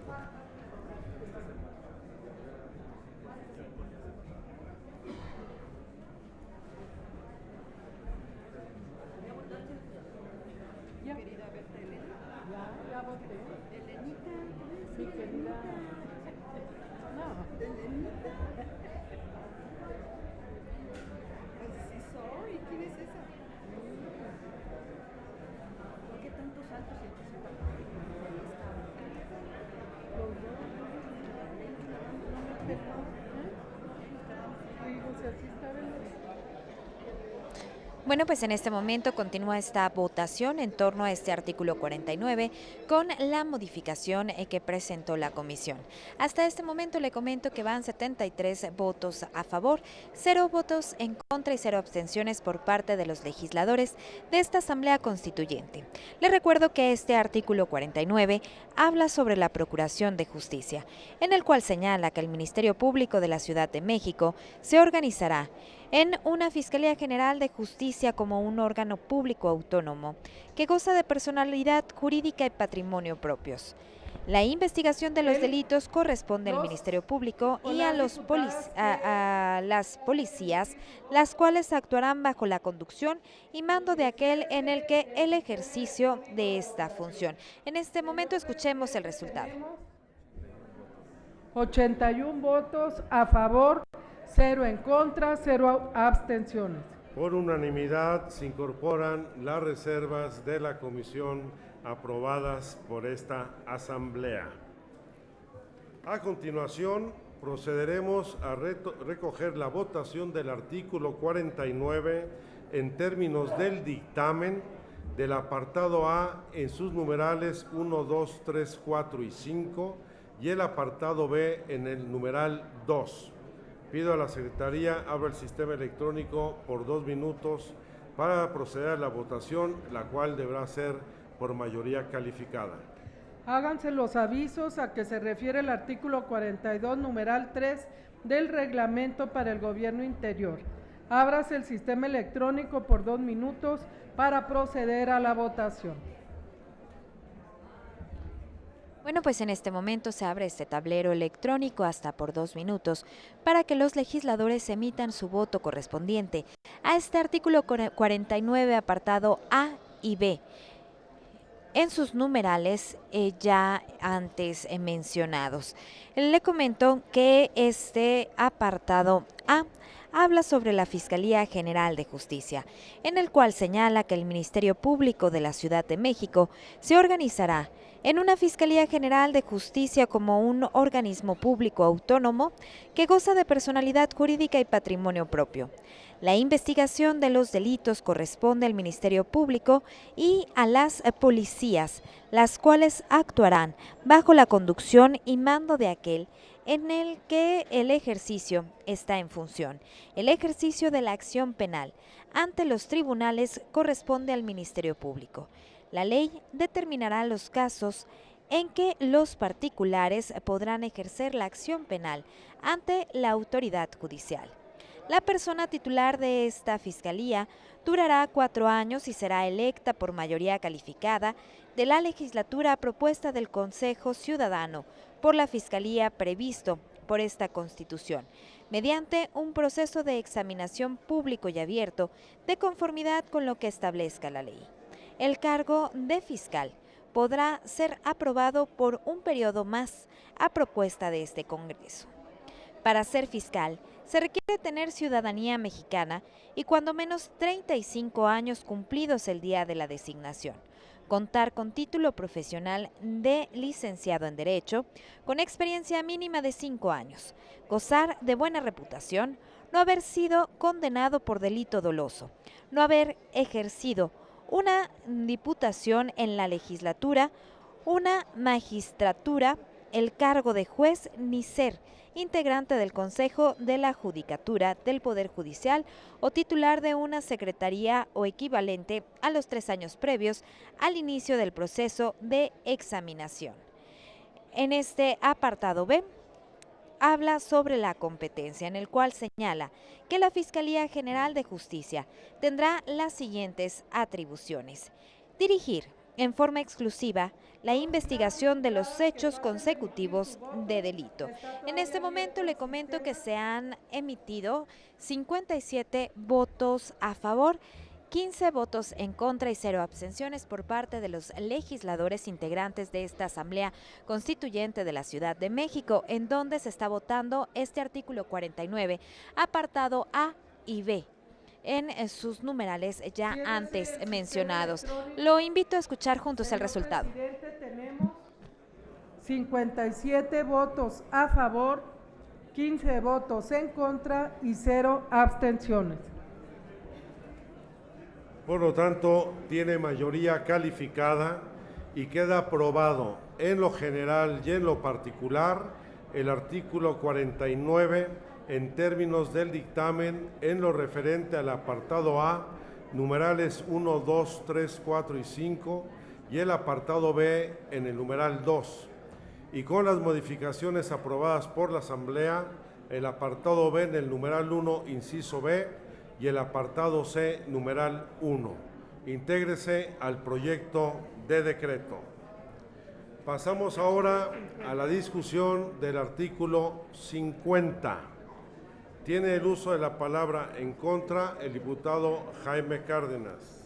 Speaker 3: Bueno, pues en este momento continúa esta votación en torno a este artículo 49 con la modificación que presentó la comisión. Hasta este momento le comento que van 73 votos a favor, 0 votos en contra y 0 abstenciones por parte de los legisladores de esta Asamblea Constituyente. Le recuerdo que este artículo 49 habla sobre la Procuración de Justicia, en el cual señala que el Ministerio Público de la Ciudad de México se organizará en una Fiscalía General de Justicia como un órgano público autónomo que goza de personalidad jurídica y patrimonio propios. La investigación de los delitos corresponde al Ministerio Público y a las policías, las cuales actuarán bajo la conducción y mando de aquel en el que el ejercicio de esta función. En este momento escuchemos el resultado.
Speaker 1: 81 votos a favor, 0 en contra, 0 abstenciones.
Speaker 2: Por unanimidad se incorporan las reservas de la comisión aprobadas por esta Asamblea. A continuación, procederemos a recoger la votación del artículo 49 en términos del dictamen del apartado A en sus numerales 1, 2, 3, 4 y 5 y el apartado B en el numeral 2. Pido a la Secretaría abra el sistema electrónico por 2 minutos para proceder a la votación, la cual deberá ser por mayoría calificada.
Speaker 1: Háganse los avisos a que se refiere el artículo 42, numeral 3 del Reglamento para el Gobierno Interior. Ábrase el sistema electrónico por 2 minutos para proceder a la votación.
Speaker 3: Bueno, pues en este momento se abre este tablero electrónico hasta por 2 minutos para que los legisladores emitan su voto correspondiente a este artículo 49, apartado A y B, en sus numerales ya antes mencionados. Le comento que este apartado A habla sobre la Fiscalía General de Justicia, en el cual señala que el Ministerio Público de la Ciudad de México se organizará en una Fiscalía General de Justicia como un organismo público autónomo que goza de personalidad jurídica y patrimonio propio. La investigación de los delitos corresponde al Ministerio Público y a las policías, las cuales actuarán bajo la conducción y mando de aquel en el que el ejercicio está en función. El ejercicio de la acción penal ante los tribunales corresponde al Ministerio Público. La ley determinará los casos en que los particulares podrán ejercer la acción penal ante la autoridad judicial. La persona titular de esta fiscalía durará 4 años y será electa por mayoría calificada de la legislatura a propuesta del Consejo Ciudadano por la Fiscalía previsto por esta Constitución, mediante un proceso de examinación público y abierto de conformidad con lo que establezca la ley. El cargo de fiscal podrá ser aprobado por un periodo más a propuesta de este Congreso. Para ser fiscal, se requiere tener ciudadanía mexicana y cuando menos 35 años cumplidos el día de la designación. contar con título profesional de licenciado en Derecho, con experiencia mínima de 5 años, gozar de buena reputación, no haber sido condenado por delito doloso, no haber ejercido una diputación en la legislatura, una magistratura, el cargo de juez, ni ser integrante del Consejo de la Judicatura del Poder Judicial o titular de una secretaría o equivalente a los 3 años previos al inicio del proceso de examinación. En este apartado B, habla sobre la competencia, en el cual señala que la Fiscalía General de Justicia tendrá las siguientes atribuciones: dirigir en forma exclusiva la investigación de los hechos consecutivos de delito. En este momento le comento que se han emitido 57 votos a favor, 15 votos en contra y 0 abstenciones por parte de los legisladores integrantes de esta Asamblea Constituyente de la Ciudad de México, en donde se está votando este artículo 49, apartado A y B, en sus numerales ya antes mencionados. Lo invito a escuchar juntos el resultado.
Speaker 1: Tenemos 57 votos a favor, 15 votos en contra y 0 abstenciones.
Speaker 2: Por lo tanto, tiene mayoría calificada y queda aprobado en lo general y en lo particular el artículo 49 en términos del dictamen en lo referente al apartado A, numerales 1, 2, 3, 4 y 5, y el apartado B en el numeral 2. Y con las modificaciones aprobadas por la Asamblea, el apartado B en el numeral 1, inciso B, y el apartado C, numeral 1. Intégrese al proyecto de decreto. Pasamos ahora a la discusión del artículo 50. Tiene el uso de la palabra en contra el diputado Jaime Cárdenas.